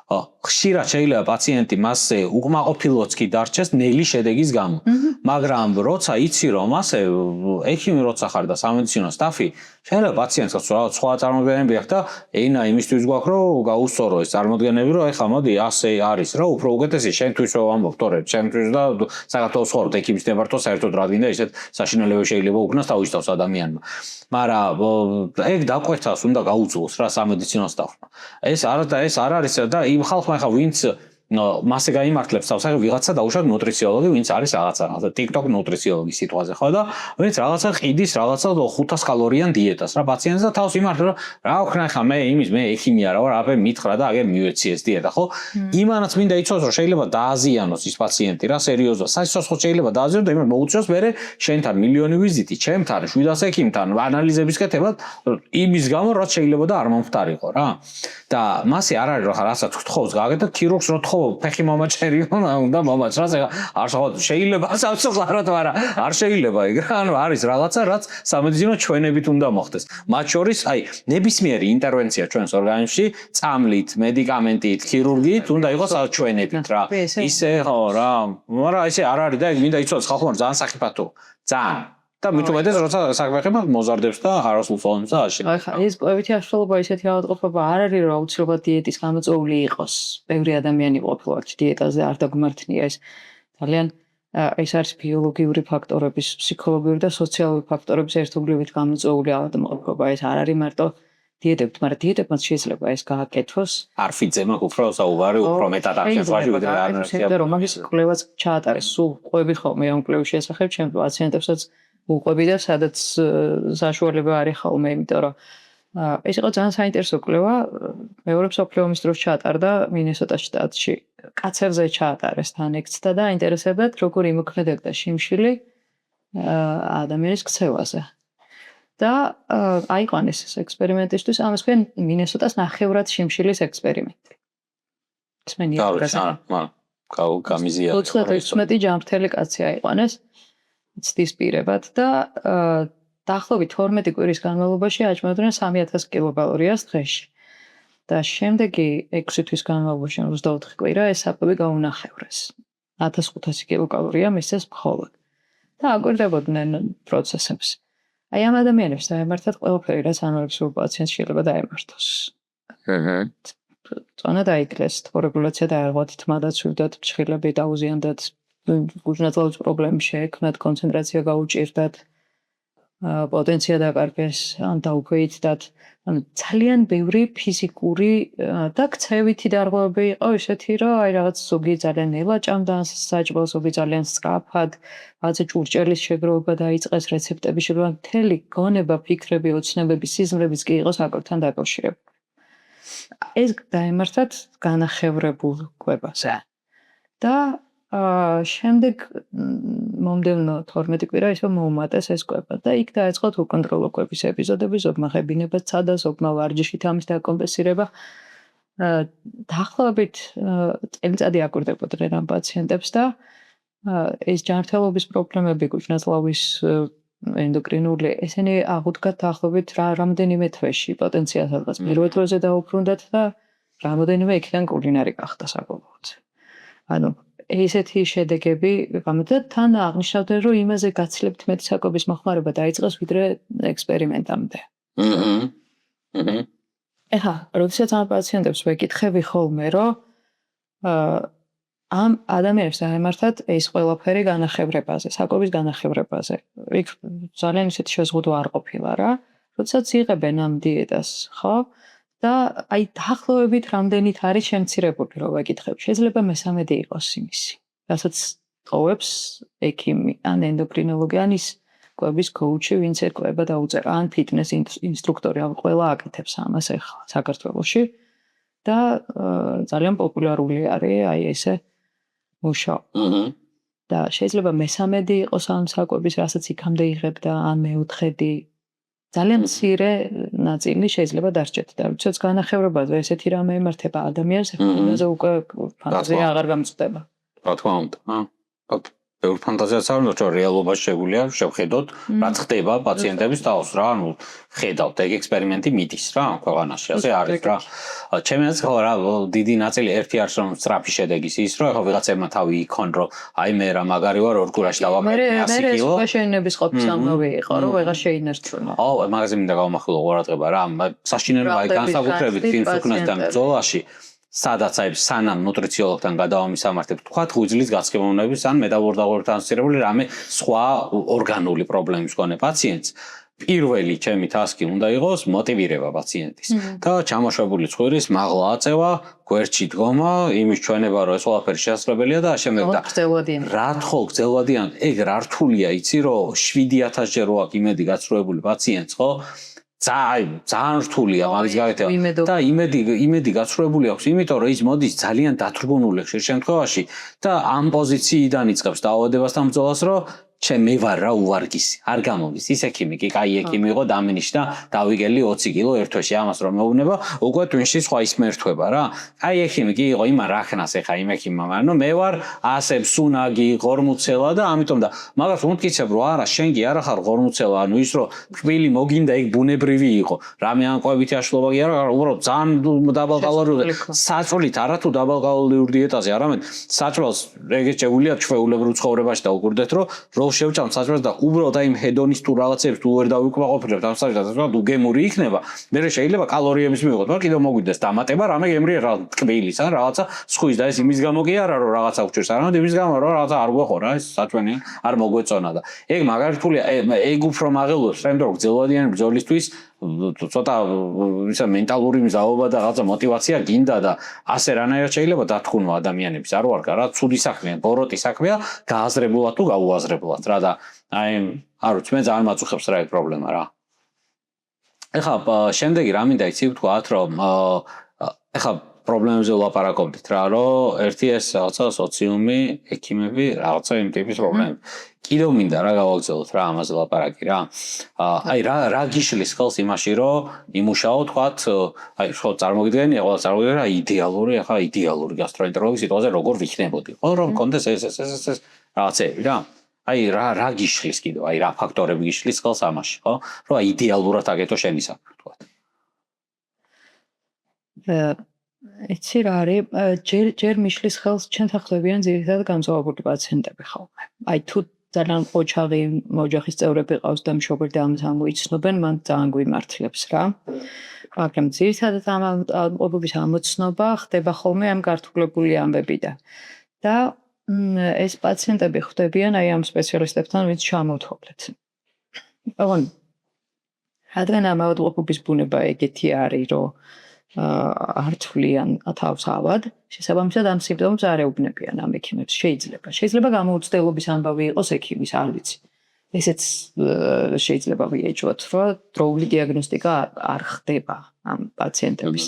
ხშირად შეიძლება პაციენტი მასზე უკმაყოფილოც კი დარჩეს ნელი შედეგის გამო მაგრამ როცა იცი რომ ასე ექიმი როცა ხარ და სამედიცინო სტაფი შეიძლება პაციენტს რაღაც სხვა წარმოდგენები აქვს და ენა იმისთვის გვაქვს რომ გაუსწორო ეს წარმოდგენები რომ ეხლა მოდი ასე არის რა უფრო უკეთესი შენთვის რომ ამბობ თორე შენთვის და საქართველოს ხორთ ექიმის ნებართვა საერთოდ რა გინდა ისეთ საშინელებო შეიძლება უქნას თავისთავს ადამიანმა მაგრამ ეგ დაკვეთას უნდა გაუძლოს რა სამედიცინო სტაფმა ეს არ არის და იმ ხალხმა ხა ვინც მასე გაიმართლებს თავს ახლა ვიღაცა დაუშვათ ნუტრიციოლოგი ვინც არის რაღაცა TikTok ნუტრიციოლოგის სიტყვაზე ხო და ვინც რაღაცა ყიდის რაღაცა 500 კალორიან დიეტას რა პაციენტს და თავს იმართლა რომ რა ვქნა ხა მე ექიმი არა ვარ აბე მითხრა და აგერ მივეცი ეს დიეტა ხო იმანაც მინდა იცოს რომ შეიძლება დააზიანოს ის პაციენტი რა სერიოზულად სასიცოცხლო შეიძლება დააზიანოს და იმან მოუწევს მე შენთან მილიონი ვიზიტი ჩემთან 700 ექიმთან ანალიზების კეთება იმის გამო რაც შეიძლება და არ მომხდარიყო რა და მასე არ არის რომ რაღაცა თხოვს გააკეთე ქირურგს რო ფეხი მომაჭერი უნდა მომაჭრას არ შეიძლება სამწუხაროდ მაგრამ არ შეიძლება ეგ რა ანუ არის რაღაცა რაც სამედიცინო ჩვენებით უნდა მოხდეს მათ შორის აი ნებისმიერი ინტერვენცია ჩვენს ორგანიზმში წამლით მედიკამენტით ქირურგით უნდა იყოს ჩვენებით რა ისე ხო რა მაგრამ ესე არ არის და ეგ მინდა იცოდეს ხალხმა ძალიან სახიფათო ძალიან და მით უმეტეს როცა საქმე მოზარდებს და არასრულს ოლმს და აშენ. ახლა ეს კვლევითი აღშფოთება ისეთი ავადმყოფობა არ არის რომ აუცილებლად დიეტის გამოწვეული იყოს. ბევრი ადამიანი ყოფილვართ დიეტაზე არ დაგმართნია ეს. ძალიან ეს არის ბიოლოგიური ფაქტორების, ფსიქოლოგიური და სოციალური ფაქტორების ერთობლივით გამოწვეული ავადმყოფობა. ეს არ არის მარტო დიეტებთ, მაგრამ დიეტებმაც შეიძლება ეს გააკეთოს. არ ფიძემა უფრო საუბარი, უფრო მეტად აღწევს ვიდრე არ არის. რომ მაგის კვლევაც ჩაატარეს, სულ ყვებით ხოლმე ამ კვლევის შესახებ ჩემ პაციენტებსაც უყვები და სადაც საშუალება არის ხოლმე, იმიტომ რომ ეს იყო ძალიან საინტერესო კვლევა, მეორე მსოფლიო ომის დროს ჩაატარდა მინესოტას შტატში. კაცებზე ჩაატარეს თან ექცდა და აინტერესებდათ როგორ იმოქმედებდა შიმშილი ადამიანის ქცევაზე. და აიყვანეს ეს ექსპერიმენტისთვის, ამას ქვენ მინესოტას ნახევრად შიმშილის ექსპერიმენტი. ისმენია გამიზია. 38 ჯანმრთელი კაცი აიყვანეს. ცდის პირებად და დაახლოებით 12 კვირის განმავლობაში აჭმევდნენ 3000 კილოკალორიას დღეში. და შემდეგი 6 თვის განმავლობაში 24 კვირა ეს საპები გაუნახევრეს. 1500 კილოკალორია მისცეს მხოლოდ. და აკვირდებოდნენ პროცესებს. აი ამ ადამიანებს დაემართათ ყველაფერი, რაც ანორექსიულ პაციენტს შეიძლება დაემართოს. წონა დაიკლეს, თბორეგულაცია დაეღვათ, თმა დაცვირდათ, ფრჩხილები დაუზიანდათ, გუჟნაწლავის პრობლემები შეექმნათ, კონცენტრაცია გაუჭირდათ, პოტენცია დაკარგეს, ან დაუქვეითდათ. ანუ ძალიან ბევრი ფიზიკური და ქცევითი დარღვევები იყო ისეთი, რომ აი რაღაც ზოგი ძალიან ნელა ჭამდა საჭმელს, ზოგი ძალიან სწრაფად, რაღაცა ჭურჭელის შეგროვება დაიწყეს, რეცეპტები შეგვიძლია მთელი გონება, ფიქრები, ოცნებები, სიზმრებიც კი იყო საკუთთან დაკავშირებული. ეს დაემართათ განახევრებულ კვებაზე. და შემდეგ მომდევნო 12 კვირა ისე მოუმატეს ეს კვება და იქ დაიწყოთ უკონტროლო კვების ეპიზოდები, ზოგმა ღებინებას ცადა, ზოგმა ვარჯიშით ამის დაკომპენსირება. დაახლოებით წელიწადი აკვირდებოდნენ ამ პაციენტებს და ეს ჯანმრთელობის პრობლემები, გუჟნაწლავის ენდოკრინული, ესენი აღუდგათ დაახლოებით რამდენიმე თვეში, პოტენციალ სადღაც პირველ თვეზე დაუბრუნდათ და რამოდენიმე იქიდან კულინარი გახდა საბოლოოდ. ანუ ესეთი შედეგები გამოდათ თან აღნიშნავდნენ რომ იმაზე გაცილებთ მეტი საკვების მოხმარება დაიწყეს ვიდრე ექსპერიმენტამდე. ეხლა, როდესაც ამ პაციენტებს ვეკითხები ხოლმე რომ ამ ადამიანებს დაემართათ ეს ყველაფერი განახევრებაზე, საკვების განახევრებაზე. იქ ძალიან ისეთი შეზღუდვა არ ყოფილა რა. როდესაც იღებენ ამ დიეტას, ხო? და აი დაახლოებით რამდენით არის შემცირებული რომ ვეკითხებ. შეიძლება მესამედი იყოს იმისი. რასაც ტოვებს ექიმი, ან ენდოკრინოლოგი, ან ის კვების კოუჩი, ვინც კვება დაუწერა, ან ფიტნეს ინსტრუქტორი, ან ყველა აკეთებს ამას ახლა საქართველოში. და ძალიან პოპულარული არის აი ესე მუშაობა. და შეიძლება მესამედი იყოს ამ საკვების, რასაც იქამდე იღებდა, ან მეოთხედი. ძალიან მცირე ნაწილი შეიძლება დარჩეთ და როდესაც განახევრებაზე ესეთი რამე ემართება ადამიანს, ეხლა უკვე ფანტაზია აღარ გამწდება. რა თქმა უნდა. ბევრ ფანტაზიას არ უნდა, რომ რეალობაში შეგვიძლია შევხედოთ, რაც ხდება პაციენტების თავს რა, ანუ ხედავთ, ეგ ექსპერიმენტი მიდის რა, ქვეყანაში, ასე არის რა. ჩემი აზრით ხო რა, დიდი ნაწილი ერთი არის რომ სწრაფი შედეგის ის, რომ ეხლა ვიღაცებმა თავი იქონ, რომ აი მე რა მაგარი ვარ 2 კურაში დავაკეთე 100 კილო. მე შეინების ყოფის ამბავი იყო, რომ ვეღარ შეინარჩუნა. მაგაზე მინდა გავამახვილო ყურადღება რა, საშინელება აი განსაკუთრებით წინსუქნასთან ბრძოლაში. სადაც აი სანამ ნუტრიციოლოგთან გადავამისამართებ, თქვათ ღვიძლის გასხმოვნების ან მეტაბოლურობთან ასოცირებული რამე სხვა ორგანული პრობლემის მქონე პაციენტს, პირველი ჩემი ტასკი უნდა იყოს მოტივირება პაციენტის და ჩამოშვებული ცხვირის მაღლა აწევა, გვერდში დგომა, იმის ჩვენება, რომ ეს ყველაფერი შესაძლებელია და ამავდროულად რა თქო გრძელვადიან, ეგ რა რთულია, იცი რომ 7000 ჯერ რო აქვს იმედი გაცრუებული პაციენტს, ხო? ძალიან რთულია მაგის გაკეთება და იმედი გაცრუებული აქვს, იმიტომ რომ ის მოდის ძალიან დათრგუნული ხშირ შემთხვევაში და ამ პოზიციიდან იწყებს დაავადებას და ბრძოლას, რომ მე ვარ რა უვარგისი, არ გამომდის. ის ექიმი კი კაი ექიმი იყო, დამენიშნა დავიგელი 20 კილო ერთ თვეში, ამას რომ მეუბნება, უკვე twinში სხვა ის მერთვება რა. აი ექიმი კი იყო, იმან რა ხნას ეხა იმ ექიმმა, მაგრამ მე ვარ ასე სუნაგი, ღორმუცელა და ამიტომ და მაგას უმტკიცებ რომ არა, შენ კი არა ხარ ღორმუცელა, ანუ ის რომ თბილი მოგინდა ეგ ბუნებრივი იყო. რამე ანყვევითი აშლობა კი არა, უბრალოდ ძალიან დაბალკალორიული საწოლით არა თუ დაბალკალორიული დიეტაზე, არამედ საჭმელს ეგეც შეგვიძლია ჩვეულებრივ ცხოვრებაში და უგურდეთ რომ შევჭამ საჭმელს და უბრალოდ აი იმ ჰედონის თუ რაღაცებს თუ ვერ დავიკმაყოფილებთ ამ საჭმელს და თუ გემური იქნება, მე შეიძლება კალორიების მივიღოთ, მაგრამ კიდევ მოგვიდეს დამატება რამე გემრიე რა ტკბილის ან რაღაცა სხვის და ეს იმის გამო კი არა რომ რაღაცა უჩერს, არამედ იმის გამო რომ რაღაცა არ გვეხო რა ეს საჭმელი არ მოგვეწონა და ეგ მაგარი რთულია, ეგ უფრო მაღელობს ფრენდროგ ძელვადიანი ბრძოლისთვის ცოტა ისა მენტალური მზაობა და რაღაცა мотиваცია გინდა და ასე რანაირად შეიძლება დათქუნვა ადამიანების არ ვარ რა ცუდი საქმეა ბოროტი საქმეა გააზრებულად თუ გაუაზრებულად რა და აი არ ვიცი მე ძალიან მაწუხებს რა ეს პრობლემა რა ეხლა შემდეგი რა მინდა იცი ვთქვათ რომ ეხლა პრობლემებზე ვლაპარაკობდით რა რომ ერთი ეს რაღაცა სოციუმი ექიმები რაღაცა იმ ტიპის პრობლემები კიდევ მინდა რა გავაგზავნოთ რა ამაზე ლაპარაკი რა აი რა გიშლის ხელს იმაში რომ იმუშაო თქვათ აი ხო წარმოგიდგენია ყველა წარმოგიდგენია იდეალური ახლა იდეალური გასტროენტეროლოგის სიტუაცია როგორ ვიქნებოდი ხო რომ კონდეს ეს რაღაცები რა აი რა გიშლის კიდევ აი რა ფაქტორები გიშლის ხელს ამაში ხო რომ აი იდეალურად აკეთო შენი საქმე თქვათ იცი რა არის ჯერ მიშლის ხელს ჩვენთან ხდებიან ძირითადად გამწვავებული პაციენტები ხოლმე აი თუ ძალიან ოჩაღი ოჯახის წევრები ყავს და მშობელი და ამას ამოიცნობენ, მან ძალიან გვიმართლებს რა. მაგრამ ძირითადად ამ ობობის ამოცნობა ხდება ხოლმე ამ გართულებული ამბებიდან. და ეს პაციენტები ხდებიან აი ამ სპეციალისტებთან, ვინც ჩამოვთვალეთ. ოღონდ რადგან ამ ობობის ბუნება ეგეთი არის, რომ არ თვლიან თავს ავად, შესაბამისად ამ სიმპტომებს არ ეუბნებიან ამ ექიმებს. შეიძლება გამოუცდელობის ამბავი იყოს ექიმის, არ ვიცი. ესეც შეიძლება ვიეჭვოთ, რომ დროული დიაგნოსტიკა არ ხდება ამ პაციენტების.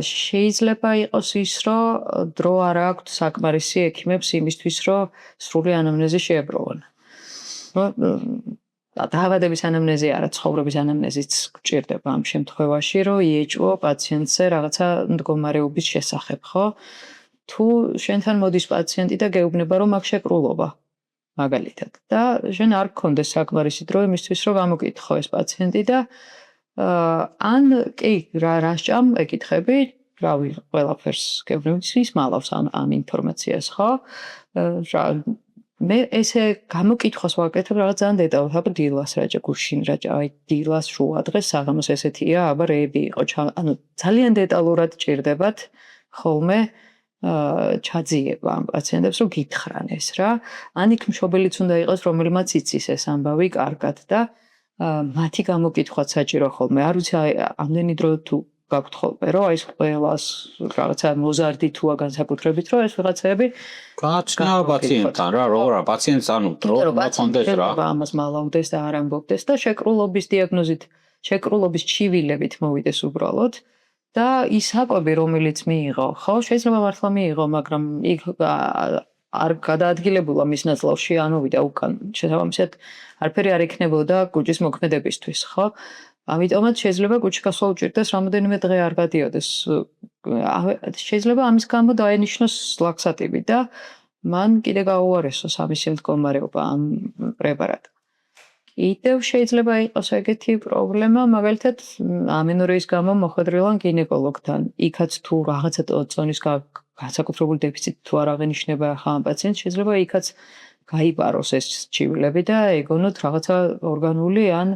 შეიძლება იყოს ის, რომ დრო არ აქვთ საკმარისი ექიმებს იმისთვის, რომ სრული ანამნეზი შეებროვონ. დაავადების ანამნეზი არა, ცხოვრების ანამნეზიც გჭირდება ამ შემთხვევაში, რომ იეჭვო პაციენტზე რაღაცა მდგომარეობის შესახებ, ხო? თუ შენთან მოდის პაციენტი და გეუბნება, რომ აქვს შეკრულობა, მაგალითად, და შენ არ გქონდეს საკმარისი დრო იმისთვის, რომ გამოკითხო ეს პაციენტი და ან კი რა სჭამ ეკითხები, რავი, ყველაფერს გეუბნებიდის მალავს ამ ინფორმაციას, ხო? მე ესე გამოკითხვას ვაკეთებ რაღაც ძალიან დეტალურად, აბა დილას რაჭა გუშინ რაჭა, აი დილას შუა დღეს საღამოს ესეთია, აბა რეები იყო, ანუ ძალიან დეტალურად ჭირდებათ ხოლმე ჩაძიება ამ პაციენტებს, რომ გითხრან ეს რა. ან იქ მშობელიც უნდა იყოს, რომელმაც იცის ეს ამბავი კარგად და მათი გამოკითხვაც საჭირო ხოლმე. არ ვიცი აი ამდენი დრო თუ გაქვთ ხოლმე, რომ აი ყველას რაღაცა მოზარდი თუა განსაკუთრებით, რომ ეს ვიღაცები გააცნა პაციენტთან რა, როგორ პაციენტს ანუ დრო მოხონდეს რა. ამას მალავდეს და არ ამბობდეს და შეკრულობის დიაგნოზით, შეკრულობის ჩივილებით მოვიდეს უბრალოდ და ის საკვები, რომელიც მიიღო, ხო, შეიძლება მართლა მიიღო, მაგრამ იქ არ გადაადგილებულა მის ნაწლავში, ანუ ვიდა უკან. შესაბამისად, არაფერი არ იქნებოდა კუჭის მოქმედებისთვის, ხო? ამიტომაც შეიძლება კუჭი გასვლა უჭირდეს რამოდენიმე დღე არ გადიოდეს. შეიძლება ამის გამო დაენიშნოს ლაქსატივი და მან კიდე გაუარესოს ამისი მდგომარეობა ამ პრეპარატს. კიდევ შეიძლება იყოს ეგეთი პრობლემა, მაგალითად, ამინორეის გამო მოხვედრილან გინეკოლოგთან. იქაც თუ რაღაცა წონის განსაკუთრებული დეფიციტი თუ არ აღენიშნება ხა ამ პაციენტს, შეიძლება იქაც გაიპაროს ეს ჭივილები და ეგონოთ რაღაცა ორგანული ან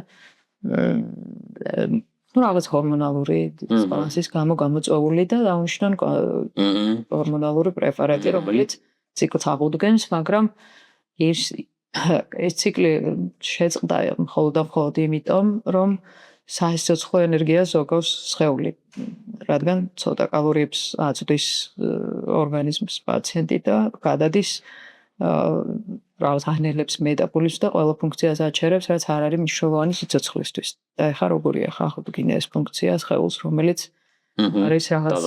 რაღაც ჰორმონალური დისბალანსის გამო გამოწვეული და დაუნიშნონ ჰორმონალური პრეპარატი, რომელიც ციკლს აღუდგენს, მაგრამ ეს ციკლი შეწყდა მხოლოდ იმიტომ, რომ საერთო ენერგიას ზოგავს სხეული, რადგან ცოტა კალორიებს აწვდის ორგანიზმს პაციენტი და გადადის რაღაც ანელებს მეტაბოლიზმს და ყველა ფუნქციას აჩერებს, რაც არ არის მნიშვნელოვანი სიცოცხლისთვის. და ეხლა როგორია ხახუდგინე ეს ფუნქცია სხეულს, რომელიც არის რაღაც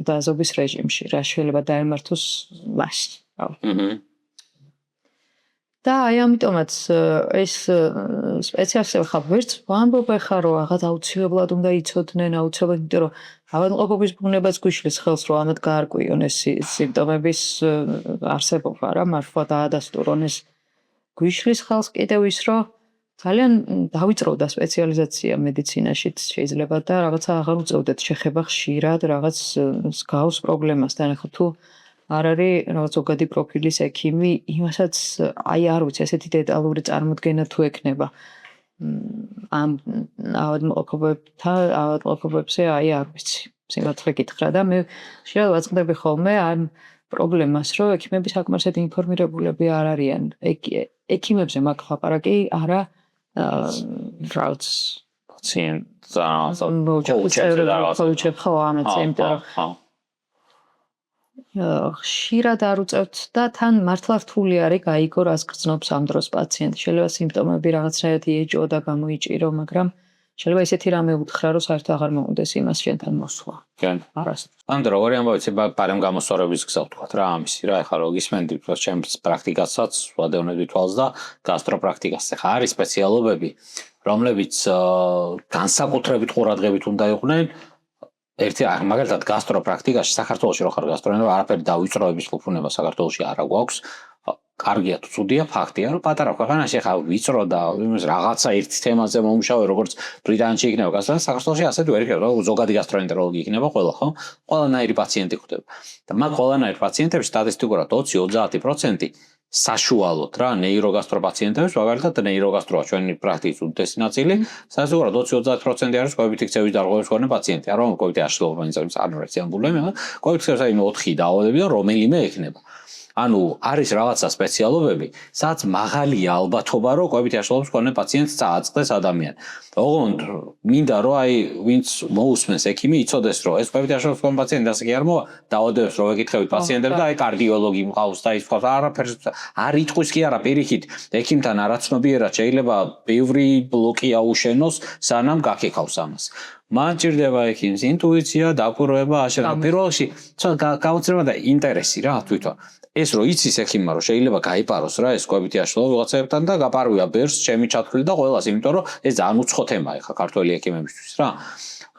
დაზოგვის რეჟიმში, რა შეიძლება დაემართოს მასში. და აი ამიტომაც ეს სპეციალისტები ხა ვერც ვამბობ ეხლა რომ რაღაც აუცილებლად უნდა იცოდნენ, აუცილებლად, იმიტომ რომ ავადმყოფობის ბუნებაც გვიშლის ხელს რომ ამათ გაარკვიონ ეს სიმპტომების არსებობა რა, მართლა დაადასტურონ ეს გვიშლის ხელს კიდევ ის რომ ძალიან დავიწყდა სპეციალიზაცია მედიცინაშიც შეიძლება და რაღაცა აღარ უწევდეთ შეხება ხშირად რაღაც მსგავს პრობლემასთან. ახლა თუ არ არის რაღაც ზოგადი პროფილის ექიმი, იმასაც აი არ ვიცი, ესეთი დეტალური წარმოდგენა თუ ექნება ამ ავადმყოფობებზე, აი არ ვიცი. სიმართლე გითხრა და მე ხშირად ვაწყდები ხოლმე ამ პრობლემას, რომ ექიმები საკმარისად ინფორმირებულები არ არიან. ექიმებზე მაქვს ლაპარაკი, არა რაღაც პაციენტს ხშირად არ უწევთ და თან მართლა რთული არის გაიგო რას გრძნობს ამ დროს პაციენტი. შეიძლება სიმპტომები რაღაცნაირად იეჭო და გამოიჭირო, მაგრამ შეიძლება ისეთი რამე უთხრა, რომ საერთოდ აღარ მოუნდეს იმას შენთან მოსვლა. გან. არასდროს. ანუ როგორი ამბავი პარემ გამოსწორების გზა ვთქვათ რა ამისი რა, ეხლა რო გისმენდი ჩემს პრაქტიკასაც, ვადევნებდი თვალს და გასტროპრაქტიკას. ეხლა არის სპეციალობები, რომლებიც განსაკუთრებით ყურადღებით უნდა იყვნენ. ერთი მაგალითად გასტროპრაქტიკაში საქართველოში რო ხარ გასტრონომი, არაფერი დავიწროების ფუფუნება საქართველოში არ აქვს. კარგია თუ ცუდია ფაქტია, რომ პატარა ქვეყანაში ხა ვიწრო და იმის რაღაცა ერთ თემაზე მომუშავე, როგორც ბრიტანეთში იქნება გასტრონომი, საქართველოში ასეთი ვერ იქნება, ზოგადი გასტროენტეროლოგი იქნება ყველა, ხო? ყველანაირი პაციენტი ხვდება. და მაგ ყველანაირ პაციენტებში სტატისტიკურად 20-30% საშუალოდ რა ნეიროგასტროპაციენტებს, მაგალითად ნეიროგასტროა ჩვენი პრაქტიკის უდიდესი ნაწილი, სასურველად 20-30% არის COVID-ით ქცევის დარღვევების მქონე პაციენტი, რომ COVID-ით აშლილობა იწევს არ არის ამბულები, მაგრამ COVID-ით ქცევის აი 4 დაავადები და რომელიმე ექნება. ანუ არის რაღაცა სპეციალობები, სადაც მაღალია ალბათობა, რომ COVID-ით აშლილობის მქონე პაციენტს წააწყდეს ადამიანი. ოღონდ მინდა რომ აი ვინც მოусმენს ექიმი იცოდეს, რომ ეს COVID-ით აშლილობის მქონე პაციენტი ასე კი არ მოვა, დაავადებს რო ეკითხებით პაციენტებს და აი კარდიოლოგი მყავს და ის თქვა არაფერს არ იტყვის კი არა პირიქით, ექიმთან არაცნობიერად შეიძლება ბევრი ბლოკი აუშენოს, სანამ გაკეთავს ამას. მან ჭირდება ექიმის ინტუიცია, დაკვირვება, აშენება. პირველ რიგში გაუძლება და ინტერესი რა თვითონ. ეს რო იცის ექიმმა რომ შეიძლება გაიპაროს რა ეს COVID-ით აშლილობა ვიღაცებთან და გაპარვია ბერს ჩემი ჩათვლით და ყველას, იმიტომ რომ ეს ძალიან უცხო თემაა ხა ქართველი ექიმებისთვის რა.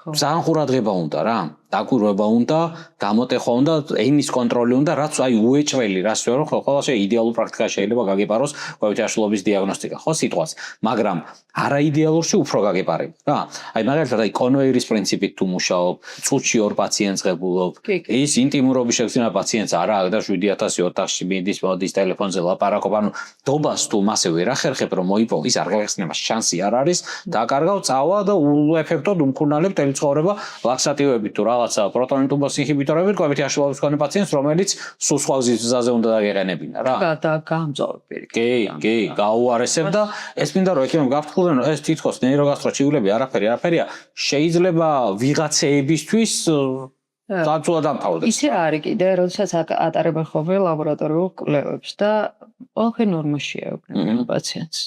ძალიან ყურადღება უნდა რა, დაკვირვება უნდა, გამოტეხვა უნდა, ენის კონტროლი უნდა, რაც აი უეჭველი რას ვერ ხო ყველა იდეალურ პრაქტიკაში შეიძლება გაგეპაროს COVID-ით აშლილობის დიაგნოსტიკა, ხო სიტყვას, მაგრამ არაიდეალურში უფრო გაგეპარება რა. აი მაგალითად აი კონვეიერის პრინციპით თუ მუშაობ, წუთში 2 პაციენტს ღებულობ, ის ინტიმურობის შეგრძნება პაციენტს არა და 7000 ოთახში მიდის, მოდის ტელეფონზე ლაპარაკობ, ანუ დობას თუ მასე ვერ ახერხებ რომ მოიპოვო, ის არ გაგეხსნება, შანსი არ არის, დაკარგავ, წავა და უეფექტოდ უმკურნალებ ტელეცხოვრება ლაქსატივები თუ რაღაცა პროტონი ტუმბოს ინჰიბიტორები COVID-ით აშლილობის მქონე პაციენტს, რომელიც სულ სხვა გზაზე უნდა დაგეყენებინა რა. და გამწვავ პირიქით. კი, გაუარესებ და ეს მინდა რომ ექიმები გავთხოვდნენ, ეს თითქოს ნეიროგასტროჩივილები არაფერია, შეიძლება ვიღაცეებისთვის დაცულად ამთავრდეს. ისე არის კიდე, როდესაც ატარებენ ხოლმე ლაბორატორიულ კვლევებს და ყველაფერი ნორმაშია ეუბნება პაციენტს.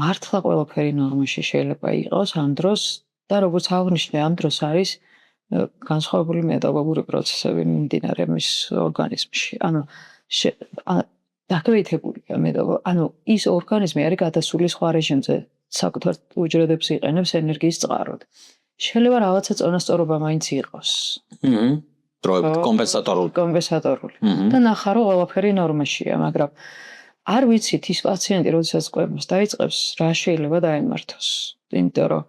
მართლა ყველაფერი ნორმაში შეიძლება იყოს ამ დროს და როგორც აღნიშნე, ამ დროს არის განსხვავებული მეტაბოლური პროცესები მიმდინარე მის ორგანიზმში. ანუ დაქვეითებულია ანუ ის ორგანიზმი არის გადასული სხვა რეჟიმზე, საკუთარ უჯრედებს იყენებს ენერგიის წყაროდ. შეიძლება რაღაცა წონასწორობა მაინც იყოს. დროებით კომპენსატორული. და ნახა რომ ყველაფერი ნორმაშია, მაგრამ არ ვიცით ის პაციენტი, როდესაც კვებას დაიწყებს, რა შეიძლება დაემართოს. იმიტომ რომ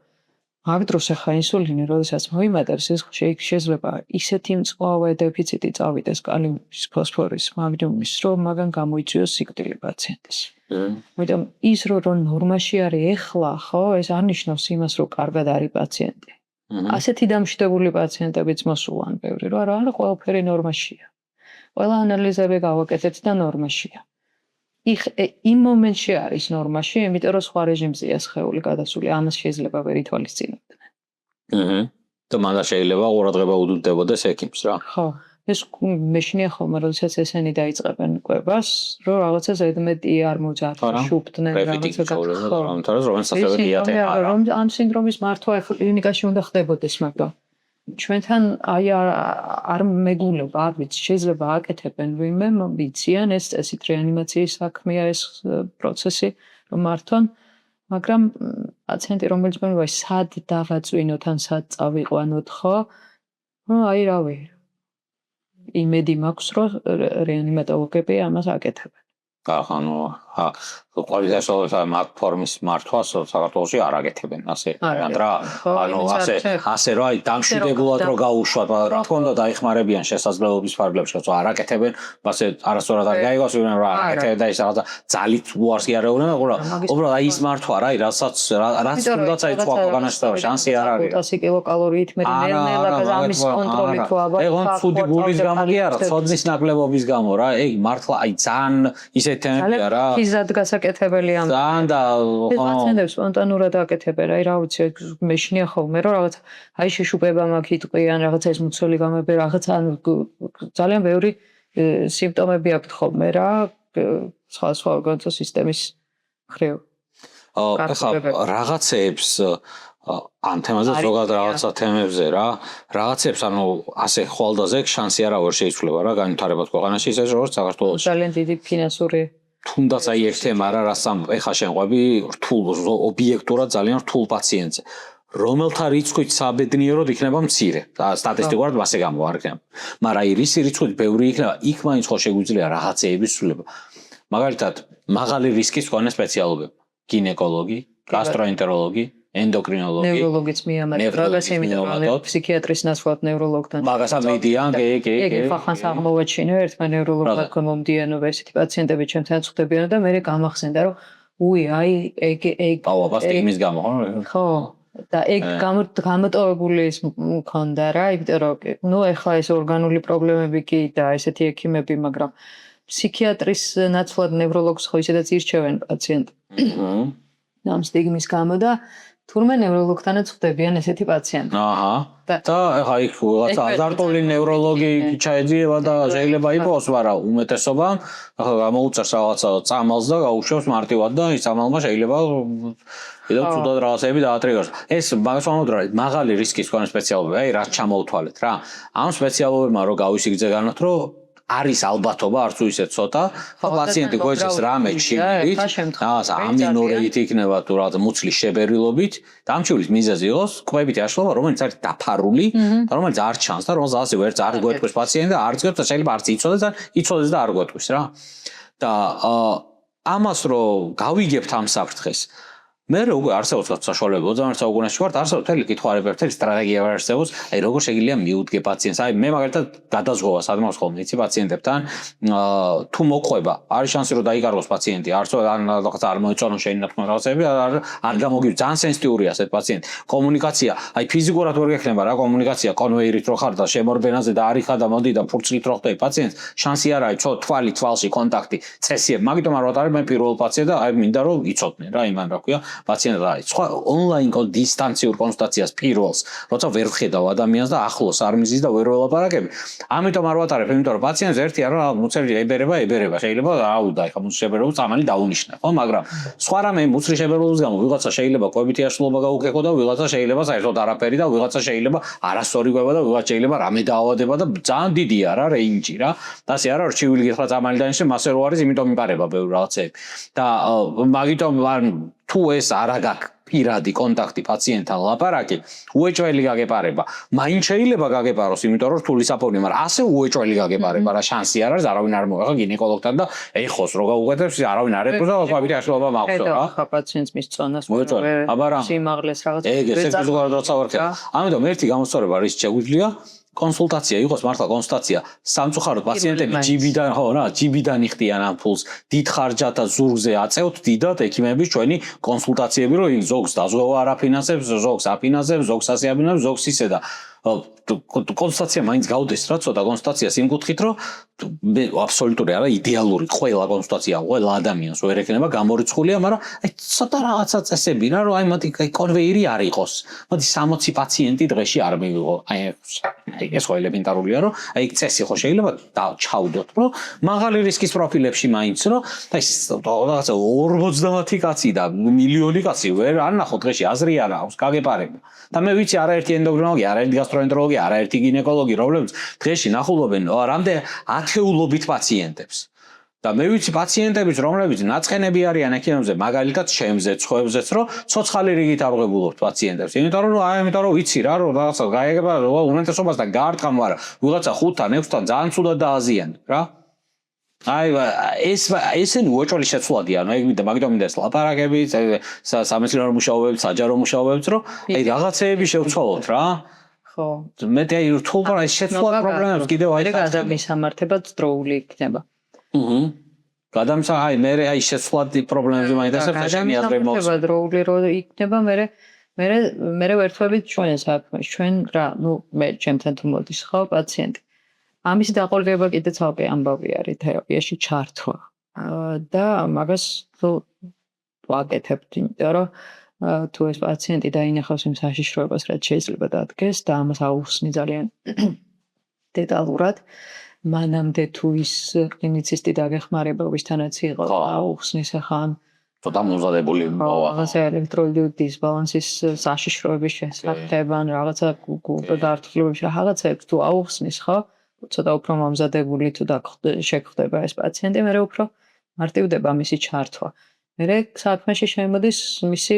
აქ დროს ახლა ინსულინი, როდესაც მოიმატებს, ეს შეიძლება ისეთი მწვავე დეფიციტი წავიდეს კალიუმის, ფოსფორის, მაგნიუმის, რომ მაგან გამოიწვიოს სიკვდილი პაციენტის. იმიტომ ის რომ ნორმაში არის ეხლა, ხო, ეს არ ნიშნავს იმას, რომ კარგად არის პაციენტი. ასეთი დამშვიდებული პაციენტებიც მოსულან ბევრი, რომ არა, ყველაფერი ნორმაშია. ყველა ანალიზები გავაკეთეთ და ნორმაშია. იმ მომენტში არის ნორმაში, იმიტომ რომ სხვა რეჟიმზეა სხეული გადასული, ამას შეიძლება ვერ ითვალისწინებდნენ. და მანდა შეიძლება ყურადღება უდდებოდეს ექიმს რა. ხო, ეს მეშინია ხოლმე, როდესაც ესენი დაიწყებენ კვებას, რომ რაღაცა ზედმეტი არ მოძარცვა, შუბდნენ რაღაცა რომ ამ სინდრომის მართვა კლინიკაში უნდა ხდებოდეს, მაგრამ ჩვენთან არ მეგულება, არ ვიცი, შეიძლება აკეთებენ ვინმე, ვიციან ეს წესით რეანიმაციის საქმეა ეს პროცესი, რომ მართონ, მაგრამ პაციენტი რომელიც მეუბნება სად დავაწვინოთ ან სად წავიყვანოთ, ხო? რავი. იმედი მაქვს, რომ რეანიმატოლოგები ამას აკეთებენ. ანუ ყოველდღიურად მაგ ფორმის მართვას საქართველოში არ აკეთებენ ასე რა. ანუ ასე რა დამშვიდებლად რო გაუშვათ, რა თქმა უნდა დაიხმარებიან შესაძლებლობის ფარგლებში, რომ არ აკეთებენ, ასე არასწორად არ გაიგოს, რომ რა აკეთებენ და ის რაღაცა ძალით უარს იარებენ, უბრალოდ აი ის მართვა რა, რასაც თუნდაც აი სხვა განაშტოება შანსი არ არის. 500 კილოკალორიით მე ნელ-ნელა ამის კონტროლი თუ აბა ეგ ცუდი გულის გამო კი არა, ცოდნის ნაკლებობის გამო რა, ეგ მართლა აი ძალიან ისეთ თემებია რა. ფიზად გასაკეთებელი ამ პაციენტებს სპონტანურად აკეთებენ, აი რა ვიცი, მეშინია ხოლმე რომ რაღაც აი შეშუპება მაქვს იტყვიან, რაღაცა ეს მუცელი გამები, რაღაცა ძალიან ბევრი სიმპტომები აქვთ ხოლმე რა, სხვა ორგანო სისტემის მხრივ. ახლა რაღაცეებს ამ თემაზე ზოგადად რაღაცა თემებზე რა, რაღაცებს ანუ ასე ხვალდაზე შანსი არავარ შეიცვლება რა, განვითარებად ქვეყანაში ისე როგორც საქართველოში. ძალიან დიდი ფინანსური თუნდაც აი ერთ თემა რა, რასამ ეხა შენყვები რთულ ობიექტურად ძალიან რთულ პაციენტზე, რომელთა რიცხვით საბედნიეროდ იქნება მცირე. სტატისტიკურად მასე გამოარგება. მაგრამ აი რისი რიცხვით ბევრი იქნება, იქ მაინც ხო შეგვიძლია რაღაცეების სრულება. მაგალითად, მაღალი რისკის მქონე სპეციალობები, გინეკოლოგი, გასტროენტეროლოგი, ენდოკრინოლოგი, ნევროლოგიც მიამართ, რაღაც იმიტომ რომ ფსიქიატრის ნაცვლად ნევროლოგთან. მაგასაც მედიან, კი. ეგ ხახანს აღმოვაჩინე ერთმა ნევროლოგთან მომდიანობა ესეთი პაციენტები ჩემთან წხვდებიან და მე გამახსენდა რომ აი ეგ პაუაბა სტიგმის გამო ხო და ეგ გამოტოვებული ის მქონდა რა, იმიტომ რომ ეხლა ეს ორგანული პრობლემები კი და ესეთი ექიმები, მაგრამ ფსიქიატრის ნაცვლად ნევროლოგს ხო ისედაც ირჩევენ პაციენტი. ამ სტიგმის გამო და თურმე ნევროლოგთანაც ხდებიან ესეთი პაციენტები. და ახლა იქ რაღაცა აზარტული ნევროლოგი ჩაეძიება და შეიძლება იყოს, მაგრამ უმეტესობა ახლა გამოუწევს რაღაცა წამალს და გაუშვებს მარტივად და ის წამალმა შეიძლება კიდევ ცუდად რაღაცები დაატრიგოს. ეს მაგას ვამბობ, მაღალი რისკის მქონე სპეციალობები, აი რაც ჩამოუთვალეთ რა. ამ სპეციალობებმა რო გავისიგრძეგანოთ, რომ არის ალბათობა, არც ისე ცოტა, პაციენტი გვეჭეს რამე ჩილით, რაღაცა ამინორეით იქნება თუ რაღაცა მუცლის შებერილობით, და ამ ჩილის მიზეზი იყოს კვებითი აშლობა, რომელიც არის დაფარული და რომელიც არ ჩანს და რომელსაც ასე ვერც არ გვეტყვის პაციენტი და არ ძგებს და შეიძლება არც იცოდეს და არ გვეტყვის რა. და ამას რო გავიგებთ ამ საფრთხეს, მე როგორ არსებობს საშუალებები 20 საუკუნეში ვართ, არსებობს მთელი კითხვა, მთელი სტრატეგია არსებობს, აი როგორ შეიძლება მიუდგე პაციენტს. აი მე მაგალითად გადაზღვა სადმავს ხოლმე იცი პაციენტებთან, თუ მოყვება, არის შანსი რომ დაიკარგოს პაციენტი, არც რაღაცა არ მოეწონოს შენი ნათქვამი რაღაცები, არ გამოგივი, ძალიან სენსიტიურია ასეთ პაციენტი. კომუნიკაცია, აი ფიზიკურად ვერ გექნება რა კომუნიკაცია, კონვეიერით რო ხარ და შემორბენაზე და არიხა და მოდი და ფურცლით რო ხდები პაციენტს, შანსი არ არის, თვალში კონტაქტი, წესიები, მაგიტომ არ ვატარებ მე პირველ პაციენტს და აი მინდა რომ იცოდნენ რა იმან რა ქვია. პაციენტად არის. სხვა ონლაინ დისტანციურ კონსულტაციას პირველს, როცა ვერ ხედავ ადამიანს და ახლოს არ მიზის და ვერ ველაპარაკები. ამიტომ არ ვატარებ, იმიტომ რომ პაციენტს ერთი არა მუცელი ებერება, შეიძლება აუდა, ეხლა მუცლის შებერებულს ამალი დაუნიშნა, ხო, მაგრამ სხვა რამე მუცლის შებერებულის გამო ვიღაცა შეიძლება კვებითი აშლილობა გაუქეკო და ვიღაცა შეიძლება საერთოდ არაფერი და ვიღაცა შეიძლება არასწორი კვება და ვიღაცა შეიძლება რამე დაავადება და ძალიან დიდია რა რეინჯი რა. და ასე არა, რჩივილი გითხრა წამალი დანიშნე, მასე რო არის, იმიტომ იპარება ბევრი რაღაცები. და მაგიტომ თუ ეს არა გაქვს პირადი კონტაქტი პაციენტთან ლაპარაკი, უეჭველი გაგეპარება. მაინც შეიძლება გაგეპაროს, იმიტომ რომ რთული საფონია, მაგრამ ასე უეჭველი გაგეპარება რა შანსი არ არის, არავინ არ მოეხა გინეკოლოგთან და ეხოს რო გაუგეთებს, არავინ არ ეტყვის და კვებითი აშლილობა მაქვს რა. ხა პაციენტს მის წონას სიმაღლეს რაღაც. ეგ ეს ზოგადად როცა ვარ ხე. ამიტომ ერთი გამოსწორება რის შეგვიძლია კონსულტაცია იყოს მართლა კონსულტაცია სამწუხაროდ პაციენტები ჯიბიდან ხო რა ჯიბიდან იხდიან ამ ფულს დიდ ხარჯათა ზურგზე აწევთ დიდად ექიმების ჩვენი კონსულტაციები რომ ზოგს დაზღვევა არ აფინანსებს ზოგს აფინანსებს ზოგს ასე აფინანსებს ზოგს ისე და კონსულტაცია მაინც გავდეს რა ცოტა კონსულტაციას იმ კუთხით რომ აბსოლუტური არა იდეალური ყველა კონსულტაცია ყველა ადამიანს ვერ ექნება გამორიცხულია მაგრამ აი ცოტა რაღაცა წესები რა რომ აი მოდი კონვეირი არ იყოს მოდი 60 პაციენტი დღეში არ მივიღო აი ეს ხო ელემენტარულია რომ აი წესი ხო შეიძლება ჩავდოთ რომ მაღალი რისკის პროფილებში მაინც რომ აი რაღაცა 50 კაცი და მილიონი კაცი ვერ არ ნახო დღეში აზრი არ აქვს გაგეპარება და მე ვიცი არაერთი ენდოკრინოლოგი არაერთი გასტროენტეროლოგი არაერთი გინეკოლოგი რომლებიც დღეში ნახულობენ რამდენ ათეულობით პაციენტებს და მე ვიცი პაციენტების რომლებიც ნაწყენები არიან ექიმებზე მაგალითად ჩემზე ცხოებზეც რომ ცოცხალი რიგით აღებულობთ პაციენტებს იმიტომ რომ ვიცი რა რომ რაღაცა გაიგება რომ უმეტესობასთან გაარტყამ მაგრამ ვიღაცა 5-თან 6-თან ძალიან ცუდად დააზიანებ რა აი ესენი უეჭველი შეცვლადია ანუ ეგ მინდა მაგიტომ მინდა ეს ლაპარაკები სამეცნიერო მუშაობები საჯარო მუშაობებიც რომ აი რაღაცეები შევცვალოთ რა ხო მეტი აი რთულ ეს შეცვლა პრობლემებს კიდევ აი გადამის სამართებად დროული იქნება გადამისა აი მე აი შეცვლადი პრობლემები მაინტერესებს შენი აზრი მოხდება დროული რო იქნება მე ვერთვებით ჩვენ საქმეს ჩვენ რა ნუ მე ჩემთან თუ მოდის ხო პაციენტი ამის დაყოლება კიდე ცალკე ამბავი არის თერაპიაში ჩართვა და მაგას ვაკეთებთ იმიტომ რომ თუ ეს პაციენტი დაინახავს იმ საშიშროებას რაც შეიძლება დადგეს და ამას აუხსნი ძალიან დეტალურად მანამდე თუ ის კლინიცისტი დაგეხმარებებისთანაც იყო აუხსნის ახან ცოტა მომზადებული მოვა რაღაცა ელექტროლიტ დისბალანსის საშიშროების შესახებ ან რაღაცა გართულების რაღაცებს თუ აუხსნის ხო ცოტა უფრო მომზადებული თუ შეგხვდება ეს პაციენტი მე უფრო მარტივდება მისი ჩართვა მე საქმეში შემოდის მისი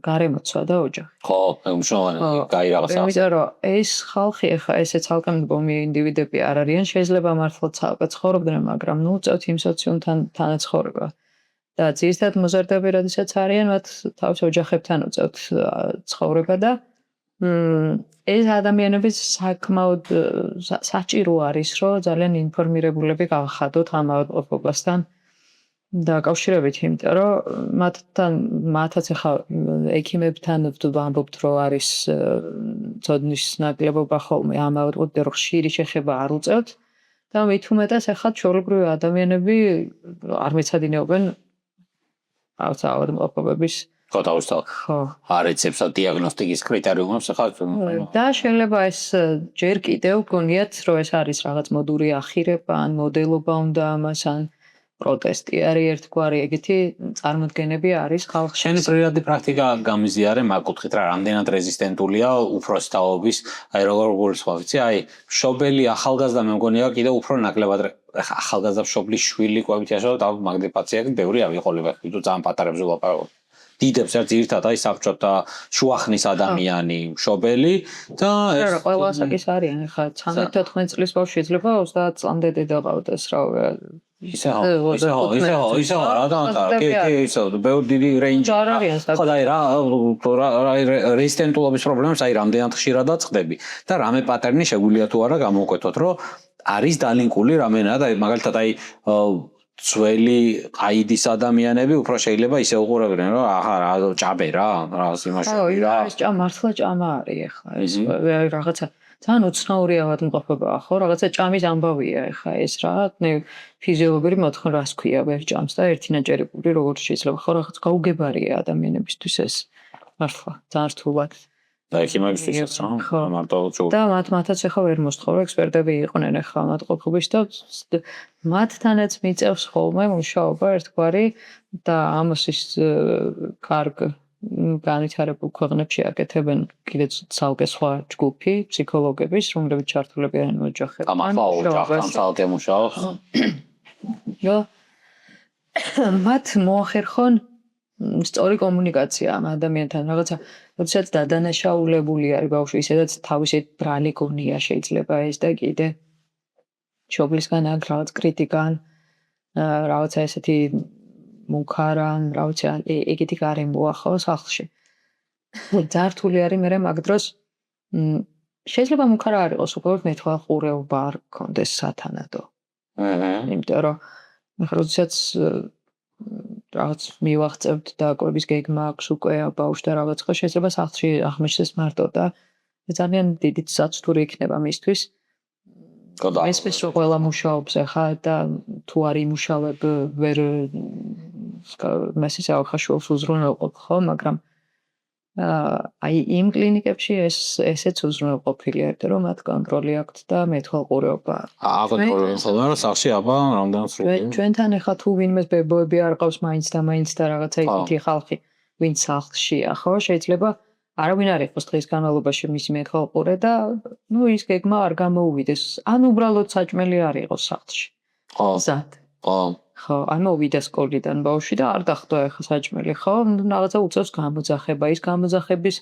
გარემოცვა და ოჯახი ხო მნიშვნელოვანია კაი რაღაცა იმიტომ რომ ეს ხალხი ახლა ესე ცალკე მდგომი ინდივიდები არ არიან შეიძლება მართლა ცალკე ცხოვრობდნენ მაგრამ ნუ უწევთ იმ სოციუმთან თანაცხოვრება და ძირითადად მოზარდები როდესაც არიან მათ თავის ოჯახებთან უწევთ ცხოვრება და ეს ადამიანები საკმაოდ საჭირო არის რომ ძალიან ინფორმირებულები გავხადოთ ამ ავადმყოფობასთან დაკავშირებით იმიტომ რომ მათაც ახლა ექიმებთან ვამბობთ რომ არის ცოდნის ნაკლებობა ხოლმე ამ ავადმყოფობაზე რომ ხშირი შეხება არ უწევთ და მით უმეტეს ახლა ჩვეულებრივი ადამიანები არ მეცადინეობენ ავადმყოფობების ხო თავისთავად ხო არეცებს დიაგნოსტიკის კრიტერიუმებს ახლა და შეიძლება ეს ჯერ კიდევ გონიათ რომ ეს არის რაღაც მოდური ახირება ან მოდელობა უნდა ამას ან პროტესტი არის ერთგვარი ეგეთი წარმოდგენები არის ხალხში შენი პრიორიტეტი პრაქტიკა გამიზიარე მაგ კუთხით რა რამდენად რეზისტენტულია უფროსი თაობის აი როგორ გულისხმობ ვიცი აი მშობელი ახალგაზრდა მე მგონია კიდევ უფრო ნაკლებად ახალგაზრდა მშობლის შვილი კვებითი აშლილობა და მაგდე პაციენტი ბევრი ავიყოლება თუ ძალიან პატარებს ვლაპარაკობ დიდებს ერთ ძირითადად აი საბჭოთა შუახნის ადამიანი მშობელი და ეს ყველა ასაკის არიან ხა 13-14 წლის ბავშვი შეიძლება 30 წლამდე დედა ყავდეს რა ისე რა ისე ბევრი დიდი რეინჯი ხო და აი რეზისტენტულობის პრობლემებს აი რამდენად ხშირადაც ხდები და რამე პატერნი შეგვიძლია თუ არა გამოვკვეთოთ რომ არის დალინკული რამენად აი მაგალითად აი ძველი აიდის ადამიანები უფრო შეიძლება ისე უყურებდნენ რომ ახლა რა ჭაბე რა იმაში რა ეს მართლა ჭამა არის ახლა ეს რაღაცა ძალიან უცნაური ავადმყოფობაა, ხო? რაღაცა ჭამის ამბავია ეხა ეს რა. ფიზიოლოგიური მოთხოვნა რას ქვია, ვერ ჭამს და ერთი ნაჭერებული როგორ შეიძლება, ხო, რაღაც გაუგებარია ადამიანებისთვის ეს. მართლა, ძალიან რთულად. და ექიმებისთვისაც რა, მარტო და მათაც ეხა ვერ მოსთხოვრო, ექსპერტები იყვნენ ეხა ავადმყოფობის და მათთანაც მიწევს ხოლმე მუშაობა ერთგვარი და ამას კარგ განვითარებულ ქვეყნებში აკეთებენ კიდეც ცალკე სხვა ჯგუფი ფსიქოლოგების, რომლებიც ჩართულები არიან ოჯახებთან. ამახლა ოჯახთან ცალკე მუშაობს. და მათ მოახერხონ სწორი კომუნიკაცია ამ ადამიანთან, რაღაცა როდესაც დადანაშაულებული არის ბავშვი, ისედაც თავისი ბრალი გონია შეიძლება ეს და კიდე მშობლისგან აქვს რაღაც კრიტიკა, რაღაცა ესეთი მუქარან, რაღაცა ეგეთი გარემოა ხო სახლში. ძალიან რთული არის მე მაგ დროს შეიძლება მუქარა არ იყოს, უბრალოდ მეთვალყურეობა არ გქონდეს სათანადო. იმიტომ რომ როდესაც რაღაც მივაღწევთ და კვების გეგმა აქვს უკვე ბავშვს და რაღაც ხო შეიძლება სახლში აღმოჩნდეს მარტო და ძალიან დიდი საცდური იქნება მისთვის. მესმის რომ ყველა მუშაობს ახლა და თუ არ იმუშავებ ვერ მასის ახაშულს უზრუნველყოფ ხო, მაგრამ აი იმ კლინიკებში ესეც უზრუნველყოფილია, რომ მათ კონტროლი აქვთ და მეთვალყურეობა. აკონტროლებს ხოლმე რომ სახლში აბა რამდენად სრული. ჩვენთან ახლა თუ ვინმე ბებოები არ ყავს მაინც და რაღაცა ისეთი ხალხი, ვინც სახლშია, ხო, შეიძლება არავინ არ იყოს დღის განმავლობაში მისი მეთვალყურე და ის გეგმა არ გამოუვიდეს. ან უბრალოდ საჭმელი არ იყოს სახლში. ხო. ზად. ხო. ხო, ან მოვიდა სკოლიდან ბავშვი და არ დახვდა ახლა საჭმელი, ხო? რაღაცა უწევს გამოძახება, ის გამოძახების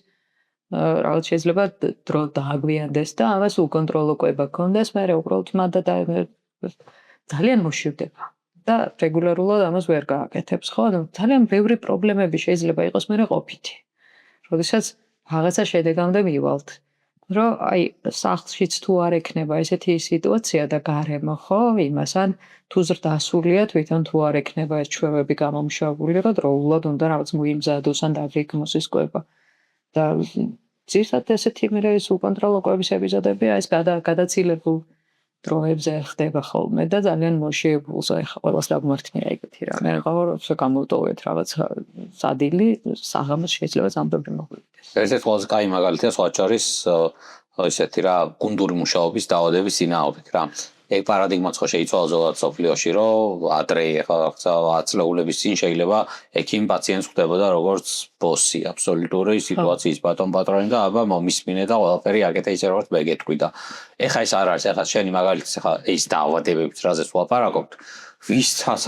რაღაც შეიძლება დრო დააგვიანდეს და ამას უკონტროლო კვება გქონდეს, მე უბრალოდ ძალიან მოშივდება და რეგულარულად ამას ვერ გააკეთებს, ხო? ძალიან ბევრი პრობლემები შეიძლება იყოს მე ყოფითი. როდესაც რაღაცა შედეგამდე მივალთ. რომ აი სახლშიც თუ არ ექნება ესეთი სიტუაცია და გარემო, ხო, იმას ან თუ ზრდასულია თვითონ თუ არ ექნება ეს ჩვევები გამომშავებული და დროულად უნდა რაღაც მოიმზადოს ან დაგეგმოს ის კვება. და ზუსტად ესეთი მე ეს უკონტროლო კვების ეპიზოდები ეს გადაცილებულ დროებზე ხდება ხოლმე და ძალიან მოშიებულს ახლა ყველას დაგმართნია ეგეთი რა. მე ყავ გამოვტოვეთ რაღაც სადილი, საღამოს შეიძლება ზამბები მოგვიდეს. ერთ-ერთი ყველაზე კაი მაგალითია სხვათა შორის ისეთი რა გუნდური მუშაობის დაავადების წინააღმდეგ რა. ეგ პარადიგმაც ხო შეიცვალა ზოგადად სოფლიოში, რომ ადრე ახლა აცლეულების წინ შეიძლება ექიმი პაციენტს ხვდებოდა როგორც ბოსი, აბსოლუტური სიტუაციის ბატონ-პატრონი და აბა მომისმინე და ყველაფერი აკეთე ისე როგორც მე გეტყვი და ეხა ეს არ არის, ეხა შენი მაგალითს ეხა ეს დაავადებებს რაზეც ვლაპარაკობთ. ვისაც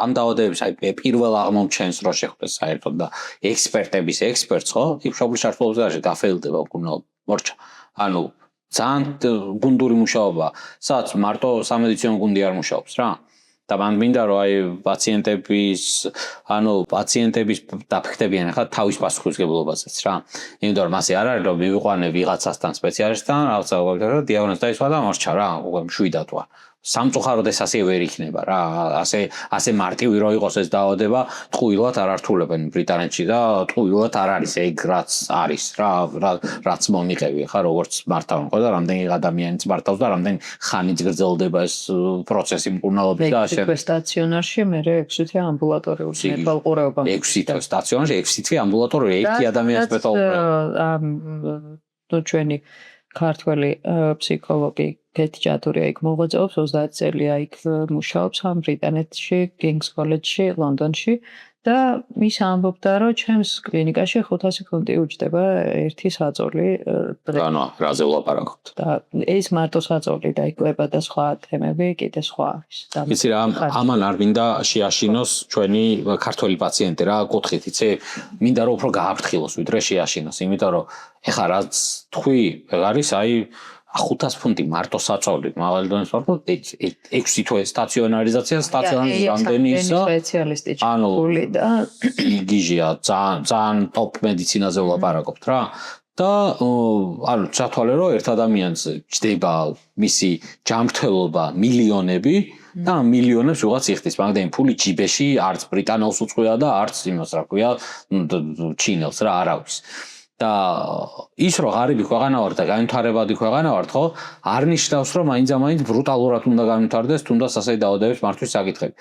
ამ დაავადების აი პირველ აღმომჩენს რო შეხვდეს საერთოდ და ექსპერტების ექსპერტს ხო, იქ მშობლის ჩართულობის გარშე გაფეილდება უკუნა მორჩა. ანუ ძალიან გუნდური მუშაობა, სადაც მარტო სამედიცინო გუნდი არ მუშაობს რა. და მან მინდა რომ აი პაციენტების დაფიქრდებიან ახლა თავის პასუხისმგებლობაზეც რა. იმიტომ რომ ასე არ არის რომ მივიყვანე ვიღაცასთან სპეციალისტთან, რაღაცა დიაგნოზი დაისვა და მორჩა რა, უკვე მშვიდატვა. სამწუხაროდ ეს ასე ვერ იქნება რა. ასე მარტივი რო იყოს ეს დაავადება, ტყუილად არ ართულებენ ბრიტანეთში და ტყუილად არ არის ეგ რაც არის რა, რაც მომიყევი ხა როგორც მართავენ ხო და რამდენი ადამიანიც მართავს და რამდენი ხანით გრძელდება ეს პროცესი მკურნალობის და ასე. 6 სტაციონარში მე 6 თვე ამბულატორიული მეთვალყურეობა. 6 თვე სტაციონარში 6 თვე ამბულატორიული ერთი ადამიანის მეთვალყურეობა. ჩვენი ქართველი ფსიქოლოგი კეთი ჭადურია იქ მოღვაწეობს 30 წელია იქ მუშაობს ამ ბრიტანეთში, კინგს კოლეჯში, ლონდონში და ის ამბობდა რომ ჩემს კლინიკაში 500 ფუნტი უჯდება ერთი საწოლი დღეს. ანუ რაზე ვლაპარაკობთ? და ეს მარტო საწოლი და იკვება და სხვა თემები კიდე სხვა არის. იცი რა, ამან არ მინდა შეაშინოს ჩვენი ქართველი პაციენტი რა, კუთხით, იცი? მინდა რომ უფრო გააფრთხილოს ვიდრე შეაშინოს, იმიტომ რომ ეხა რაც თქვი, ეგ არის აი 500 ფუნტი მარტო საწოლი, მაღალი დონის მარტო 6 თვე სტაციონარიზაცია, სტაციონარის რამდენი ისა. სპეციალისტი ჩართული და გიჟია, ძალიან ტოპ მედიცინაზე ვლაპარაკობთ რა. და ანუ ჩათვალე რომ ერთ ადამიანს ჯდება მისი ჯანმრთელობა მილიონები და მილიონებს ვიღაც იხდის, მაგრამ ფული ჯიბეში არც ბრიტანელს უწყვია და არც იმას რა ქვია, ჩინელს რა არავის. და ის რომ ღარიბი ქვეყანა ვარ და განვითარებადი ქვეყანა ვარ, ხო? არ ნიშნავს რომ მაინც ბრუტალურად უნდა განვითარდეს, თუნდაც ასე დაავადების მართვის საკითხები.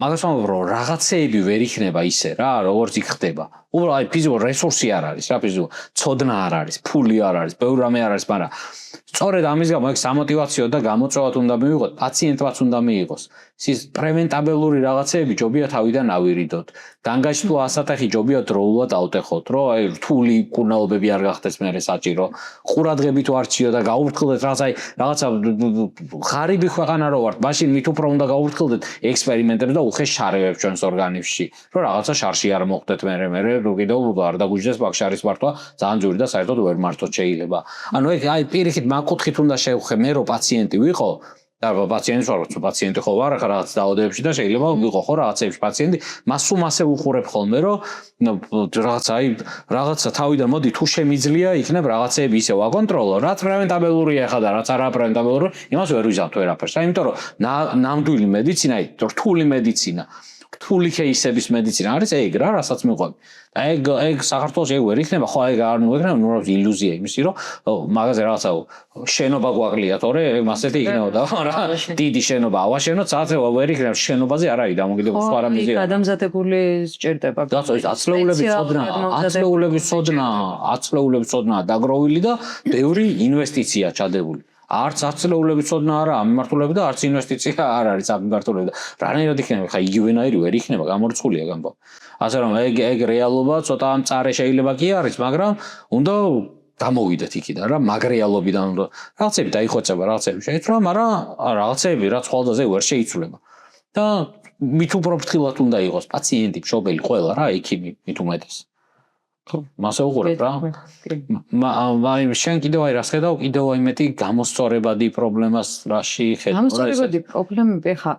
მაგას ვამბობ, რომ რაღაცეები ვერ იქნება ისე რა, როგორც იქ ხდება. უბრალოდ აი ფიზიკური რესურსი არ არის, რა ფიზიკური, ცოდნა არ არის, ფული არ არის, ბევრ რამე არ არის, მაგრამ სწორედ ამის გამო ეგ სამოტივაციო და გამოწვევად უნდა მივიღოთ, პაციენტმაც უნდა მიიღოს. ის პრევენტაბელური რაღაცეები ჯობია თავიდან ავირიდოთ. განგაჩ თუ ასატეხი ჯობია დროულად ავტეხოთ, რომ აი რთული კურნალობები არ გახდეს მერე საჭირო. ყურადღებით ვარჩიო და გაუფრთხილდეთ რაღაცა ღარიბი ქვეყანა რო ვართ, მაშინ მით უფრო უნდა გაუფრთხილდეთ ექსპერიმენტებს და უხეშ შარევებს ჩვენს ორგანიზმში, რომ რაღაცა შარში არ მოხდეთ მერე რო კიდევ არ დაგუჯდეს ბაქშარის მართვა ძალიან ძვირი და საერთოდ ვერ მართოთ შეიძლება. ანუ ეგ აი პირიქით მაკუთხით უნდა შევხე მე რო პაციენტი ვიყო და პაციენტი ვარ, პაციენტი ხო ვარ, რაღაც დაავადებებში და შეიძლება ვიყო ხო რაღაცებში პაციენტი, მას უმასე უხურებ ხოლმე რომ რაღაცა თავიდან მოდი თუ შემიძლია იქნებ რაღაცეები ისე ვაკონტროლო, რაც პრევენტაბელურია ხა და რაც არა პრევენტაბელური, იმას ვერ ვიზამთ ვერაფერს. აი იმიტომ რომ ნამდვილი მედიცინა, რთული მედიცინა რთული кейსების მედიცინა არის ეგ რა, რასაც მიყვები. და ეგ საქართველოში ეგ ვერ იქნება, ხო ეგ არ მოიქნება, ნუ ილუზია იმისი, რომ მაგაზე რაღაცა შენობა გვაყლია, თორე მასეთი იქნებოდა რა. დიდი შენობა ავაშენოთ, სადაც ვერ იქნება შენობაზე არ არის დამოკიდებული სხვა რამეზე. გადამზადებული სჭირდება. აცლეულების ცოდნა დაგროვილი და ბევრი ინვესტიცია ჩადებული. არც აცლეულების ცოდნა არა ამიმართულები და არც ინვესტიცია არ არის ამიმართულები და რანაირად იქნება ხა იგივენაირი ვერ იქნება გამორიცხულია გამბო. ასე რომ ეგ რეალობა ცოტა მწარე შეიძლება კი არის, მაგრამ უნდა გამოვიდეთ იქიდან რა, მაგ რეალობიდან უნდა რაღაცები დაიხოცება, რაღაცები შეიცვალა, მაგრამ რაღაცები რაც ხვალდაზე ვერ შეიცვლება. და მით უფრო ფრთხილად უნდა იყოს პაციენტი, მშობელი, ყველა რა, ექიმი მით უმეტეს. მასე უყურებ რა. აი შენ კიდევ აი რას ხედავ, კიდევ აი მეტი გამოსწორებადი პრობლემას რაში ხედავ? გამოსწორებადი პრობლემები ხა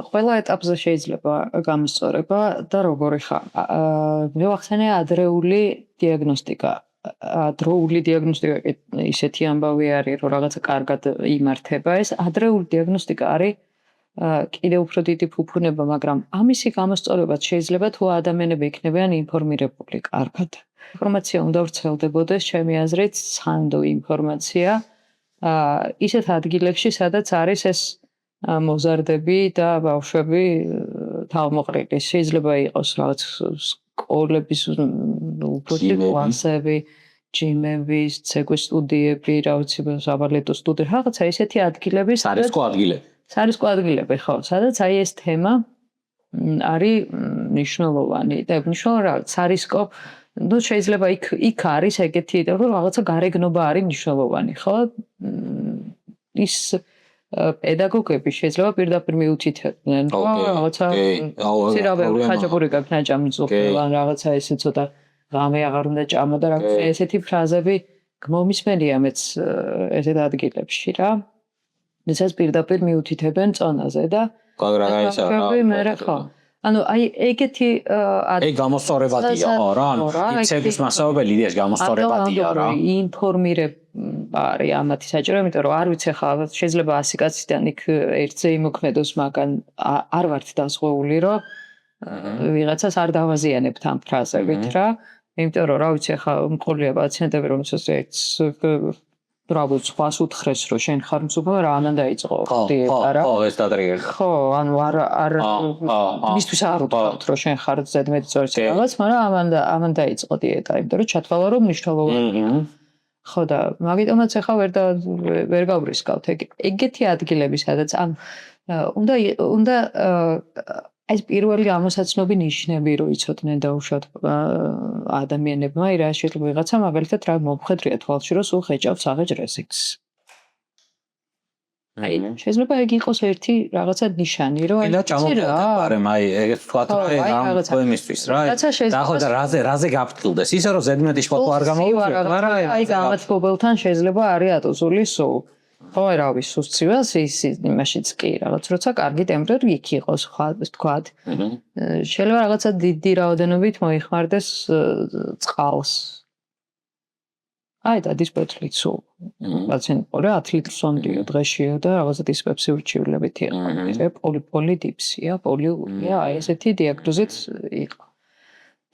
ყველა ეტაპზე შეიძლება გამოსწორება და როგორი ხა. მე ვახსენე ადრეული დიაგნოსტიკა. ადრეული დიაგნოსტიკა ისეთი ამბავი არის, რომ რაღაცა კარგად იმართება. ეს ადრეული დიაგნოსტიკა არის კიდევ უფრო დიდი ფუფუნება, მაგრამ ამისი გამოსწორებაც შეიძლება თუ ადამიანები იქნებიან ინფორმირებული კარგად. ინფორმაცია უნდა ვრცელდებოდეს, ჩემი აზრით, სანდო ინფორმაცია ისეთ ადგილებში, სადაც არის ეს მოზარდები და ბავშვები თავმოყრილი. შეიძლება იყოს რაღაც სკოლების უფროსი კლასები, ჯიმები, ცეკვის სტუდიები, რა ვიცი, საბალეტო სტუდიები, რაღაცა ისეთი ადგილები, სარისკო ადგილები. სარისკო ადგილები, ხო, სადაც აი ეს თემა არის მნიშვნელოვანი და მნიშვნელოვანი სარისკო, ну შეიძლება იქ არის ეგეთი, რომ რაღაცა გარეგნობა არის მნიშვნელოვანი, ხო? ის პედაგოგები შეიძლება პირდაპირ მიუთითებდნენ, რომ რაღაცა ცირაბე ხაჭაპური გაქნაჭამი ზოხებან რაღაცა ესე ცოტა ღამე აღარ უნდა ჭამა და რაღაცა ესეთი ფრაზები გმომისმენია მეც ესეთ ადგილებში რა. Necas პირდაპირ მიუთითებენ წონაზე და ანუ აი ეგეთი ეგ გამოსწორებადია ხო რა ანუ ცეკვის მასწავლებელი იდეაში გამოსწორებადია რა ინფორმირება არის ამათი საჭირო იმიტომ რომ არ ვიცი ხა შეიძლება 100 კაციდან იქ ერთზე იმოქმედოს მაგან არ ვართ დასღვეული რომ ვიღაცას არ დავაზიანებთ ამ ფრაზებით რა იმიტომ რომ რა ვიცი ხა მყოლია პაციენტები რომელსაც Bravo, სხვა უთხრეს რომ შენ ხარ მსუბუქა რა ამან დაიწყო დიეტა რა. ხო, ეს დატრიგერ. ხო, ანუ არ მისთვის არ უთხრათ რომ შენ ხარ ზედმეტი წორიც რაღაც, მაგრამ ამან დაიწყო დიეტა, იმიტომ რომ ჩათვალა რომ მნიშვნელოვანია. ხო და მაგიტომაც ახლა ვერ გავბრისკავთ ეგეთი ადგილები, სადაც ან უნდა ეს პირველი გამოსაცნობი ნიშნები რო იცოდნენ დაუშვათ ადამიანებმა, რა შეიძლება ვიღაცა მაგალითად რა მომხედრია თვალში, რომ სულ ხეჭავს აღეჭ რესექს. აი, შეიძლება ეგ იყოს ერთი რაღაცა ნიშანი, რომ აი და ჩამოყალიბდა, აი ეგეთ თქვათ იმისთვის რა. და ხო და რაზე გაფრთხილდეს? ისე რომ ზედმეტი შფოთვა არ გამოვიდეს, მაგრამ აი გამათბობელთან შეიძლება არის ატოზული სულ. ხო, რა ვიცი, სუსცივას ის იმაშიც კი რაღაც როცა კარგი ტემპერატურა იქ იყოს, თქვათ. შეიძლება რაღაცა დიდი რაოდენობით მოიხმარდეს წყალს. აი და დისპეპსი სულ. პაციენტი ყურე 10 ლიტრს ონდიო დღეშიო და რაღაცა დისპეპსი ურჩივლებით იყო. პოლიდიფსია, პოლიურია, აი ესეთი დიაგნოზით იყო.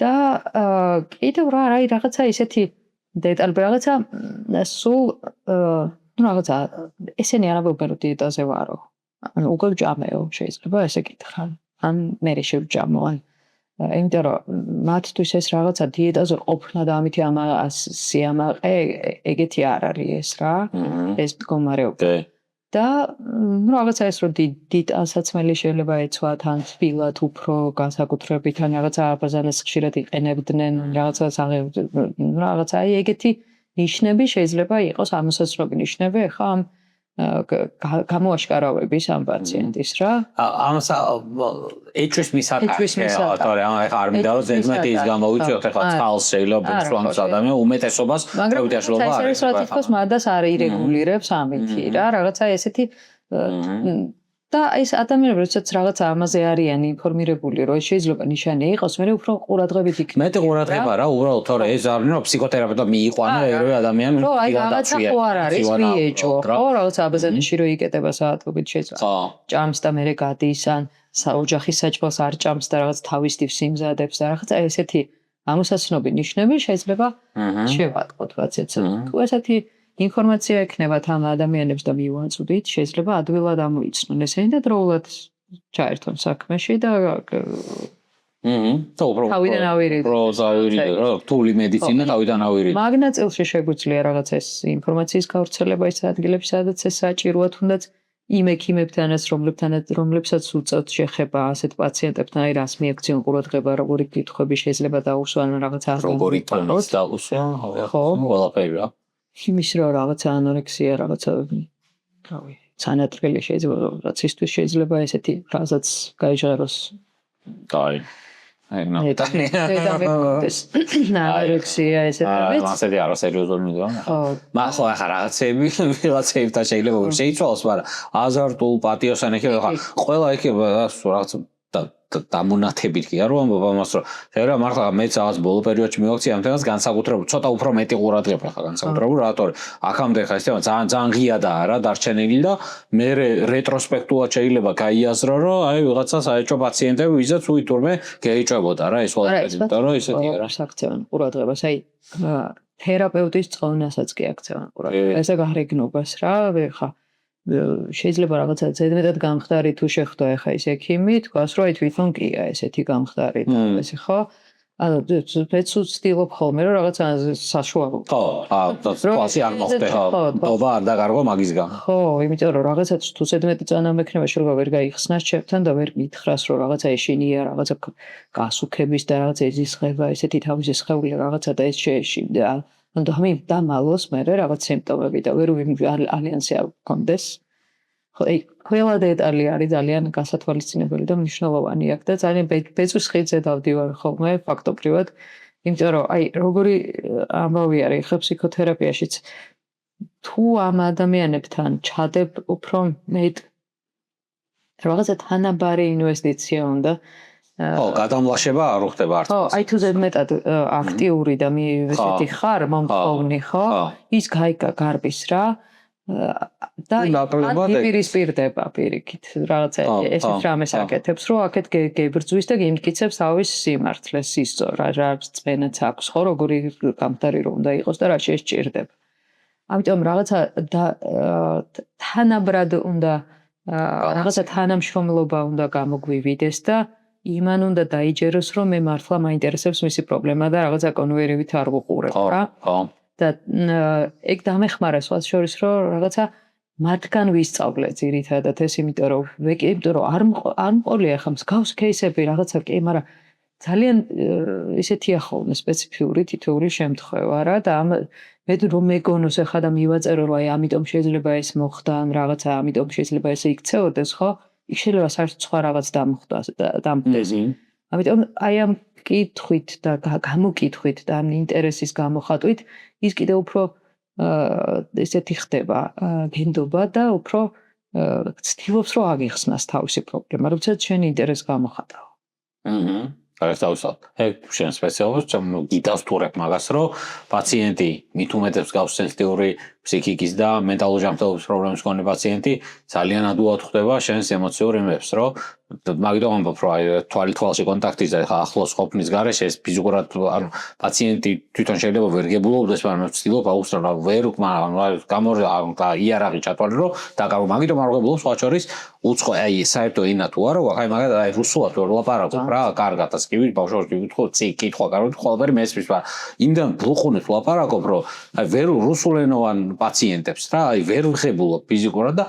და კიდევ რა არის რაღაცა ისეთი დეტალები რაღაცა სულ ну რაღაცა ესენი არ ამბობენ რომ დიეტაზე ვარო. ანუ უკვე ვჭამეო შეიძლება ესე გითხრა. ან მე შევჭამო ან იმიტომ რომ მათთვის ეს რაღაცა დიეტაზე ყოფნა და ამითი სიამაყე ეგეთი არ არის ეს რა. ეს მდგომარეობა. და ну რაღაცა ეს რომ დიდ ასაცმელი შეიძლება ეცვათ ან თბილად უფრო განსაკუთრებით ან რაღაცა აბაზანას ხშირად იყენებდნენ რაღაცა აი ეგეთი ნიშნები შეიძლება იყოს ამოსაცნობი ნიშნები ახლა ამ გამოაშკარავების ამ პაციენტის რა. ამას ეჭვის მისაკაკია, თორე ახლა არ მინდა რომ ზედმეტი ის გამოვიწვიოთ ახლა წყალს შეიძლება ბურსვანს ადამიან უმეტესობას პრევიდაშლობა არის. მაგრამ ეს რა თითქოს მადას არ ირეგულირებს ამითი რა რაღაცა ესეთი და ეს ადამიანები როდესაც რაღაცა ამაზე არიან ინფორმირებული რომ შეიძლება ნიშანი იყოს მე უფრო ყურადღებით იქნება. მეტი ყურადღება რა უბრალოდ თორე ეს არ მინდა ფსიქოთერაპევტმა მიიყვანა ერე ადამიანი ხო აი რაღაცა ხო არ არის მიეჭო ხო რაღაცა აბაზანიში რო იკეტება საათობით შეძლება ჭამს და მე გადის ან ოჯახის საჭმელს არ ჭამს და რაღაც თავის ტიპს იმზადებს და რაღაცა ესეთი ამოსაცნობი ნიშნები შეიძლება შევატყოთ პაციენტს. თუ ესეთი ინფორმაცია ექნებათ ამ ადამიანებს და მივაწვდით, შეიძლება ადვილად ამოიცნონ ესენი და დროულად ჩაერთონ საქმეში და თავიდან ავირიდეთ. რთული მედიცინა თავიდან ავირიდეთ. მაგ ნაწილში შეგვიძლია რაღაც ეს ინფორმაციის გავრცელება ის ადგილებში, სადაც ეს საჭიროა, თუნდაც იმ ექიმებთანაც, რომლებსაც უწევთ შეხება ასეთ პაციენტებთან, აი რას მიექცენ ყურადღება, როგორი კითხვები შეიძლება დაუსვან რაღაცა როგორი ტონის დაუსვან, ხო, ყველაფერი რა. იმის რა რაღაცა ანორექსია რაღაცა რავი სანატრელი შეიძლება რაც ისთვის შეიძლება ესეთი ფრაზაც გაიჟღეროს დაი აი ნატანი ანორექსია ესეთი მასეთი არა სერიოზული მიგონა ხო ახლა რაღაცეებთან შეიძლება შეიცვალოს მაგრამ აზარტულ პატიოსან ეხება ყველა ეხება რაღაც დამონათებით კი არ ვამბობ ამას რომ შეიძლება მართლა მეც რაღაც ბოლო პერიოდში მივაქცია ამ თემას განსაკუთრებულად ცოტა უფრო მეტი ყურადღება ხა განსაკუთრებულად რატომ აქამდე ხა ეს თემა ძალიან ღიადაა რა დარჩენილი და მე რეტროსპექტულად შეიძლება გაიაზრო რომ აი ვიღაცა საეჭვო პაციენტები ვიზაც უიტურმე გეიჭვებოდა რა ეს ყველაფერი იმიტომ რომ ისეთია რა საქცევან ყურადღებას აი თერაპევტის წონასაც კი აქცევან ყურადღებას ესე გარეგნობას რა ხა შეიძლება რაღაცა ზედმეტად გამხდარი თუ შეხვდა ახლა ეს ექიმი თქვას რომ აი თვითონ კია ესეთი გამხდარი და ესე ხო ანუ მეც ვცდილობ ხოლმე რომ რაღაცა საშუალო ხო კლასი არ მოხდე დობა არ დაგარგო მაგის გამო ხო იმიტომ რომ რაღაცა თუ ზედმეტი წანა მექნება შეიძლება ვერ გაიხსნას ჩემთან და ვერ მითხრას რომ რაღაცა ეშინია რაღაცა გასუქების და რაღაცა ეზისხება ესეთი თავისი სხეული რაღაცა და ეს შეეშინდა ანუ დამალოს მე რაღაც სიმპტომები და ვერ ალიანსი არ გქონდეს. ხო, აი, ყველა დეტალი არის ძალიან გასათვალისწინებელი და მნიშვნელოვანი აქ და ძალიან ბეწვის ხიდზე დავდივარ ხოლმე ფაქტობრივად, იმიტომ რომ აი, როგორი ამბავი არის ხა ფსიქოთერაპიაშიც თუ ამ ადამიანებთან ჩადებ უფრო მეტ რაღაცა თანაბარი ინვესტიცია უნდა ხო, გადამლაშება არ ხდება არც. ხო, აი თუ ზედმეტად აქტიური და ესეთი ხარ მომხოვნი, ხო? ის გარბის რა. და აპირისპირდება პირიქით. რაღაცა ესეთ რამეს აკეთებს, რომ აქეთ გებრძვის და გიმტკიცებს თავის სიმართლეს, ისწო რა წენაც აქვს, ხო, როგორი გამხდარი რომ უნდა იყოს და რა შეჭirdება. ამიტომ რაღაცა თანაბრად უნდა რაღაცა თანამშრომლობა უნდა გამოგვივიდეს და იმან უნდა დაიჯეროს რომ მე მართლა მაინტერესებს მისი პრობლემა და რაღაცა კონვერივით არ ვუყურებ რა. ხო. და ეგ დამეხმარა სხვას შორის რომ რაღაცა მათგან ვისწავლე ძირითადად ეს იმიტომ რომ არ მყოლია ხა მსგავს кейსები რაღაცა კი მაგრამ ძალიან ისეთია ხოლმე სპეციფიური თითოეული შემთხვევა რა და მე რომ მეგონოს ახლა და მივაწერო რომ აი ამიტომ შეიძლება ეს მოხდა ან რაღაცა ამიტომ შეიძლება ესე იქცეოდეს ხო იქ შეიძლება საერთოდ სხვა რაღაც დამხდეს. ამიტომ აი ამ კითხვით და გამოკითხვით და ამ ინტერესის გამოხატვით ის კიდევ უფრო ესეთი ხდება გენდობა და უფრო ცდილობს რომ აგიხსნას თავისი პრობლემა, როდესაც შენ ინტერესს გამოხატავ. არის დავსვათ. ეგ შენ სპეციალისტს გიდასტურებ მაგას რომ პაციენტი მით უმეტებს გავს სენსიტიური ფსიქიკის და მენტალური ჯანმრთელობის პრობლემის მქონე პაციენტი ძალიან ადვილად ხვდება შენს ემოციურ იმებს, რომ მაგიტომ ამბობ, რომ აი თვალთვალში კონტაქტის და ხა ახლოს ყოფნის გარეშე ეს ფიზიკურად ანუ პაციენტი თვითონ შეიძლება ვერ გებულობდეს, მაგრამ ვცდილობ აუცილებლად რა ვერ იარაღი ჩათვალე, რომ დაკავო. მაგიტომ არ ვღებულობ სხვა შორის უცხო აი საერთო ენა თუ არა, აი მაგათ აი რუსულად ვერ ვლაპარაკობ რა, კარგად ასე კი ბავშვებს გიკითხო, კითხვა კარგად ყველაფერი მესმის, მაგრამ იმდან ბლუხუნით ვლაპარაკობ, რომ აი ვერ რუსულენოვან პაციენტებს რა, აი ვერ ვღებულობ ფიზიკურად და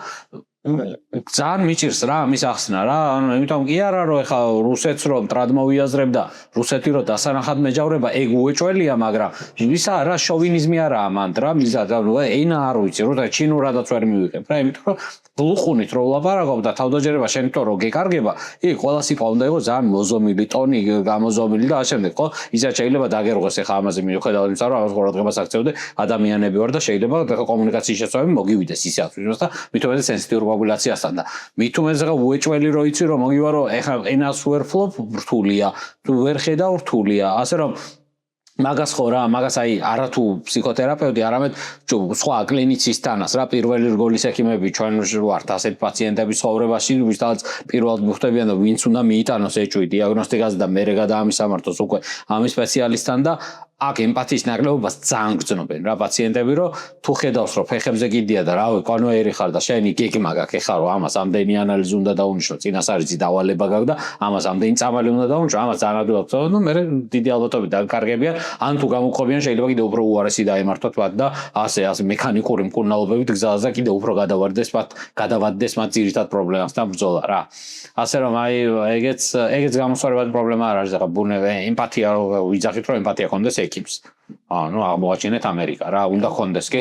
ძალიან მიჭირს რა ამის ახსნა რა, ანუ იმიტომ კი არა რომ ეხა რუსეთს რომ ტრადმოვიაზრებ და რუსეთი რომ დასანახად მეჯავრება, ეგ უეჭველია, მაგრამ ისა რა შოვინიზმი არაა მან რა, მიზად ენა არ ვიცი, რომ და ჩინურადაც ვერ მივიღებ რა, იმიტომ რომ ბლუხუნით რომ ვლაპარაკობ და თავდაჯერება შენ თვითონ რო გეკარგება, იქ ყველა სიტყვა უნდა იყოს ძალიან მოზომილი, ტონი გამოზომილი და ასე შემდეგ, ხო? ისა შეიძლება დაგერღვეს ეხა ამაზე მიუხედავად იმისა, რომ ამას ყურადღებას აქცევდე, ადამიანები ვარ და შეიძლება კომუნიკაციის შესაძლებლობები მოგივიდეს ისე აქვს და მით უმეტეს სენსიტიური პოპულაციასთან და მით უმეტეს ეხა უეჭველი რო იცი რომ მოგივა რომ ეხა ენას ვერ ფლობ რთულია, თუ ვერ ხედავ რთულია, ასე რომ მაგას ხო რა, მაგას აი არათუ ფსიქოთერაპევტი, არამედ სხვა კლინიცისტანაც რა პირველი რგოლის ექიმები ჩვენ ვართ ასეთ პაციენტების ცხოვრებაში, ვისაც პირველად მიხვდებიან და ვინც უნდა მიიტანოს ეჭვი დიაგნოსტიკაზე და მერე გადაამისამართოს უკვე ამის სპეციალისტთან და აქ ემპათიის ნაკლებობას ძალიან გრძნობენ რა პაციენტები, რომ თუ ხედავს რომ ფეხებზე კიდია და რავი კონვეიერი ხარ და შენი გეგმა გაქვს ეხლა რომ ამას ამდენი ანალიზი უნდა დაუნიშნო, წინასწარი დავალება გაქვს და ამას ამდენი წამალი უნდა დაუნიშნო, ამას ძალიან ადვილად ვწოდო, ნუ მე დიდი ალბათობით დაკარგებიან, ან თუ გამოგყვებიან შეიძლება კიდე უფრო უარესი დაემართოთ მათ და ასე მექანიკური მკურნალობებით გზაზე კიდე უფრო გადავადდეს მათ ძირითად პრობლემასთან ბრძოლა რა. ასე რომ აი ეგეც გამოსწორებადი პრობლემა არ არის, ეხლა ბუნებრივი ემპათია ვიძახით რომ ემპათია ქონდეს ექიმს. ანუ აღმოაჩინეთ ამერიკა რა, უნდა ქონდეს კი.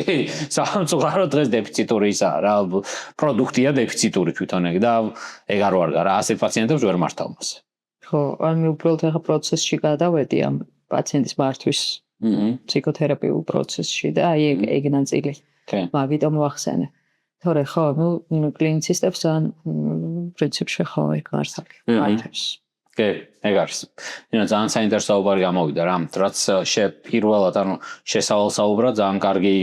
სამწუხარო დღეს დეფიციტური ისაა რა, პროდუქტია დეფიციტური თვითონ ეგ და ეგ არ ვარ რა, ასეთ პაციენტებს ვერ მართავ მასე. ხო, ანუ უბრალოდ ახლა პროცესში გადავედი ამ პაციენტის მართვის ფსიქოთერაპიულ პროცესში და აი ეგ ნაწილი. მაგიტომ ვახსენე. თორე ხო, ნუ კლინიცისტებს ან პრინციპში ხო ეგ მართავს. კი, ეგ არის. ძალიან საინტერესო საუბარი გამოვიდა რა, რაც პირველად ანუ შესავალსაუბრა ძალიან კარგი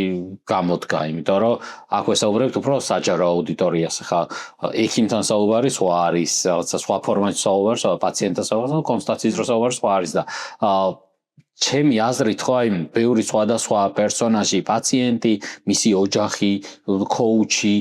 გამოდგა, იმიტომ რომ აქ ვესაუბრებთ უფრო საჯარო აუდიტორიას, ხა ექიმთან საუბარი სხვა არის, რაღაცა სხვა ფორმატში საუბარი, პაციენტთან საუბარი, კონსულტაციის დროს საუბარი სხვა არის და ჩემი აზრით ხო აი ბევრი სხვადასხვა პერსონაჟი, პაციენტი, მისი ოჯახი, კოუჩი,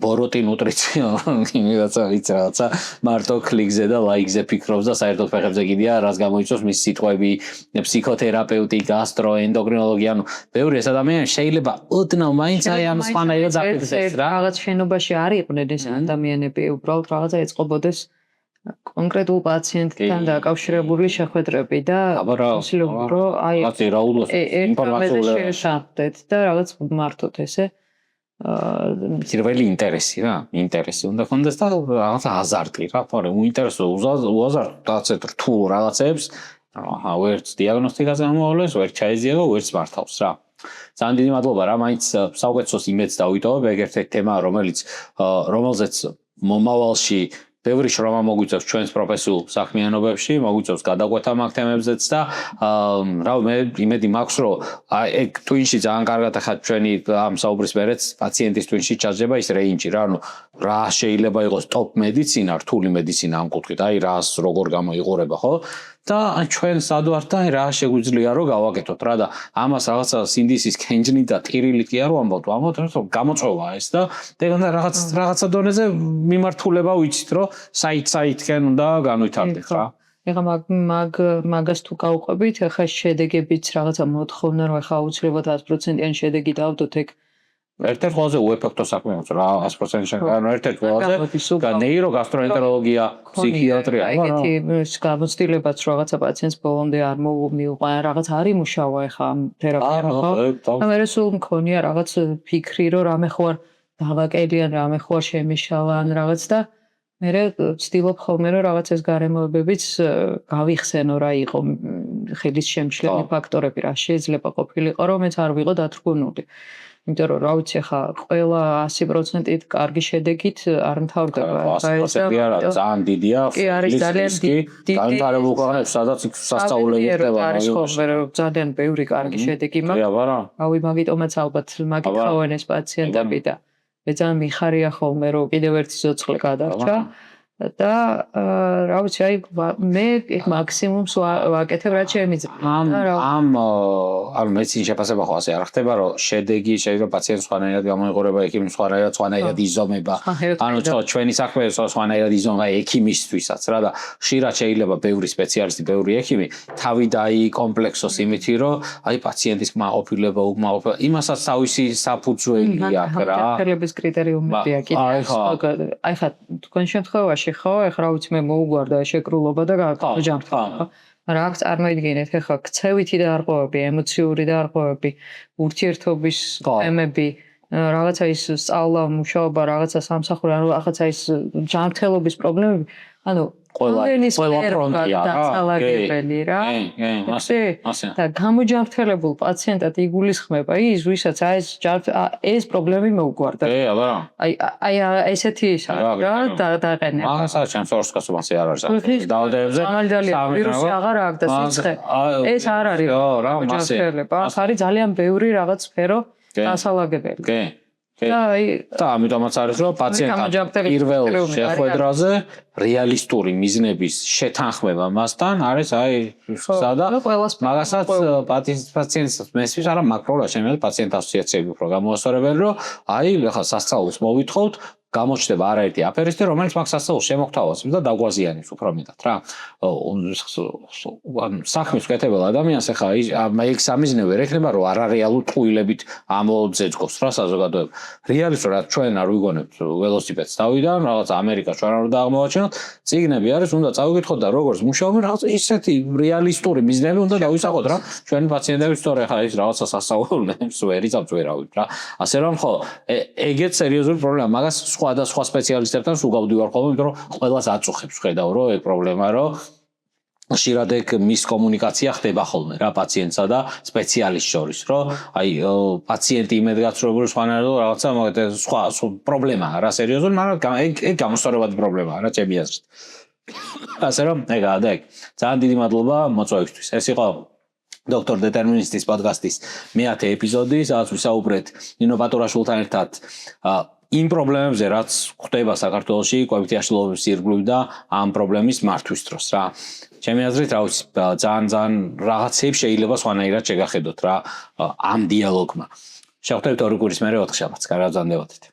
ბოროტი ნუტრიციონი, რაღაცა მარტო კლიკზე და ლაიქზე ფიქრობს და საერთოდ ფეხებზე კიდია, რას გამოიწვევს მისი სიტყვები, ფსიქოთერაპევტი, გასტრო, ენდოკრინოლოგი, ანუ ბევრი ეს ადამიანი შეიძლება ოდნავ მაინც აი ამ სხვანაირად დაფიქრდეს რა. რაღაც შენობაში არ იყვნენ ეს ადამიანები, უბრალოდ რაღაცა ეწყობოდეს კონკრეტულ პაციენტთან დაკავშირებული შეხვედრები და შეიძლება რომ აი ინფორმაციულად შეშახდეთ და რაღაც მართოთ ესე პირველი ინტერესი რა, ინტერესი უნდა ქონდეს და რაღაც აზარტი რა, თორე უინტერესო უაზარტო დაცეთ რთულ რაღაცებს, აჰა, ვერც დიაგნოსტიკაზე ამოავლეს, ვერც ჩაეზიება, ვერც მართავს რა. ძალიან დიდი მადლობა რა, მაინც საუკეთესოს იმედს დავიტოვებ, ეგ ერთ-ერთი თემაა, რომელზეც მომავალში ბევრი შრომა მოგვიწევს ჩვენს პროფესიულ საქმიანობებში, მოგვიწევს გადაკვეთა მაგ თემებზეც და რავი მე იმედი მაქვს რომ ეგ ტვინში ძალიან კარგად ახლა ჩვენი ამ საუბრის მერეც პაციენტის ტვინში ჩაჯდება ის რეინჯი რა, ანუ რა შეიძლება იყოს ტოპ მედიცინა, რთული მედიცინა ამ კუთხით, აი რას როგორ გამოიყურება, ხო? და ჩვენ სად ვართ და რა შეგვიძლია რომ გავაკეთოთ რა და ამას რაღაცა სინდისის კენჯნი და ტირილი კი არ ვამბობთ, რომ გამოწვევაა ეს და რაღაცა დონეზე მიმართულება ვიცით რომ საით-საითკენ უნდა განვითარდეთ რა. ეხლა მაგას თუ გავყვებით, ეხლა შედეგებიც რაღაცა მოთხოვნა რომ ეხლა აუცილებლად 100%-იანი შედეგი დავდოთ ეგ ერთ-ერთ ყველაზე უეფექტო საქმე აქვს რა 100%-იან შეგანო ერთ-ერთ ყველაზე და ნეიროგასტროენტეროლოგია, ფსიქიატრია, ეგეთი გამოცდილებაც რაღაცა პაციენტს ბოლომდე არ მიუყვან, რაღაც არ იმუშავა ეხლა ამ თერაპიამ ხო? და მე სულ მქონია რაღაც ფიქრი რომ რამე ხო არ დავაკელიან, რამე ხო არ შემიშალა ან რაღაც და მე ვცდილობ ხოლმე რომ რაღაც ეს გარემოებებიც გავიხსენო რა იყო ხელის შემჩლელი ფაქტორები რა შეიძლება ყოფილიყო რომ მეც არ ვიყო დათრგუნული. იმიტომ რომ რა ვიცი ხა ყველა 100%-ით კარგი შედეგით არ მთავრდება. ძალიან დიდია. კი არის ძალიან დიდი. განვითარებულ ქვეყნებში სადაც სასწაულები ხდება. არის ხოლმე რომ ძალიან ბევრი კარგი შედეგი მაქვს. რავი მაგიტომაც ალბათ მაგითხავენ ეს პაციენტები და მე ძალიან მიხარია ხოლმე რომ კიდევ ერთი სიცოცხლე გადარჩა და რა ვიცი, აი მე მაქსიმუმს ვაკეთებ რაც შემიძლია. ამ ანუ მედიცინის შეფასება ხო ასე არ ხდება, რომ შედეგი შეიძლება პაციენტს სხვანაირად გამოიყურება, ექიმი სხვანაირად იზომება. ანუ ჩვენი საქმე სხვანაირად იზომება ექიმისთვისაც რა და ხშირად შეიძლება ბევრი სპეციალისტი, ბევრი ექიმი თავი დაიკომპლექსოს იმით, რომ აი პაციენტის კმაყოფილება, უკმაყოფილება, იმასაც თავისი საფუძველი აქვს რა. ჯანმრთელობის კრიტერიუმებია კიდე. აი ხა თქვენ შემთხვევაში ხო, ეხლა რა ვიცი მე მოუგვარდა შეკრულობა და ჯანმრთელობა. რა წარმოიდგინეთ, ეხლა ქცევითი დარღვევები, ემოციური დარღვევები, ურთიერთობის თემები, რაღაცა ის სწავლა, მუშაობა, რაღაცა სამსახური, ანუ რაღაცა ის ჯანმრთელობის პრობლემები, ანუ ყველა ფრონტია დაცალაგებელი რა. ასე. და გამოჯანმრთელებულ პაციენტად იგულისხმება ის, ვისაც ეს პრობლემები მოუგვარდა. აბა. აი ესეთი ის არის რა დაყენება. მაგასაც ჩემს ორსკაცობას არ არის. დაავადებებზე ვირუსი აღარ აქვს და სიცხე. ეს არ არის გამოჯანმრთელება. აქ არის ძალიან ბევრი რაღაც სფერო დასალაგებელი. და ამიტომაც არის რომ პაციენტთან პირველ შეხვედრაზე რეალისტური მიზნების შეთანხმება მასთან არის აი სადა მაგასაც პაციენტს მესმის არა მაკროლა შემიძლია პაციენტ ასოციაციები უფრო გამოასწორებენ რომ აი ახლა სასწაულს მოვითხოვთ გამოჩნდება არაერთი აფერისტი რომელიც მაგ სასწაულს შემოგთავაზებს და დაგვაზიანებს უფრო მეტად რა საქმის კეთებელ ადამიანს ახლა ეგ სამიზნე ვერ ექნება რომ არარეალურ ტყუილებით ამოძეძგოს რა საზოგადოება რეალისტურად ჩვენ არ ვიგონებთ ველოსიპედს თავიდან რაღაც ამერიკას ჩვენ არ დაღმოვაჩინოთ წიგნები არის უნდა წავიკითხოთ და როგორც მუშაობენ რაღაც ისეთი რეალისტური მიზნები უნდა დავისახოთ რა ჩვენი პაციენტების თორე ახლა ის რაღაცა სასწაულებს ვერ იცავთ ვერავით რა ასე რომ ხო ეგეც სერიოზული პრობლემა მაგას სხვადასხვა სპეციალისტებთან სულ გავდივარ ხოლმე იმიტომ რომ ყველას აწუხებს ხედავ რომ ეგ პრობლემა რომ ხშირად ეგ მის კომუნიკაცია ხდება ხოლმე რა პაციენტსა და სპეციალისტს შორის რომ აი პაციენტი იმედგაცრუებული სხვანაირად რაღაცა მაგათ სხვა პრობლემაა რა სერიოზული მაგრამ ეგ გამოსწორებადი პრობლემაა რა ჩემი აზრით ასე რომ ეგაა და ეგ ძალიან დიდი მადლობა მოწვევისთვის ეს იყო დოქტორ დეტერმინისტის პოდკასტის მე-10 ეპიზოდი სადაც ვისაუბრეთ ნინო პატურაშვილთან ერთად იმ პრობლემებზე რაც ხდება საქართველოში კვებითი აშლილობის ირგვლივ და ამ პრობლემის მართვის დროს რა ჩემი აზრით რა ვიცი ძალიან რაღაცებს შეიძლება სხვანაირად შეგახედოთ რა ამ დიალოგმა შევხვდებით ორი კვირის მერე 4 შაბათს კარგად ვზანდებოდეთ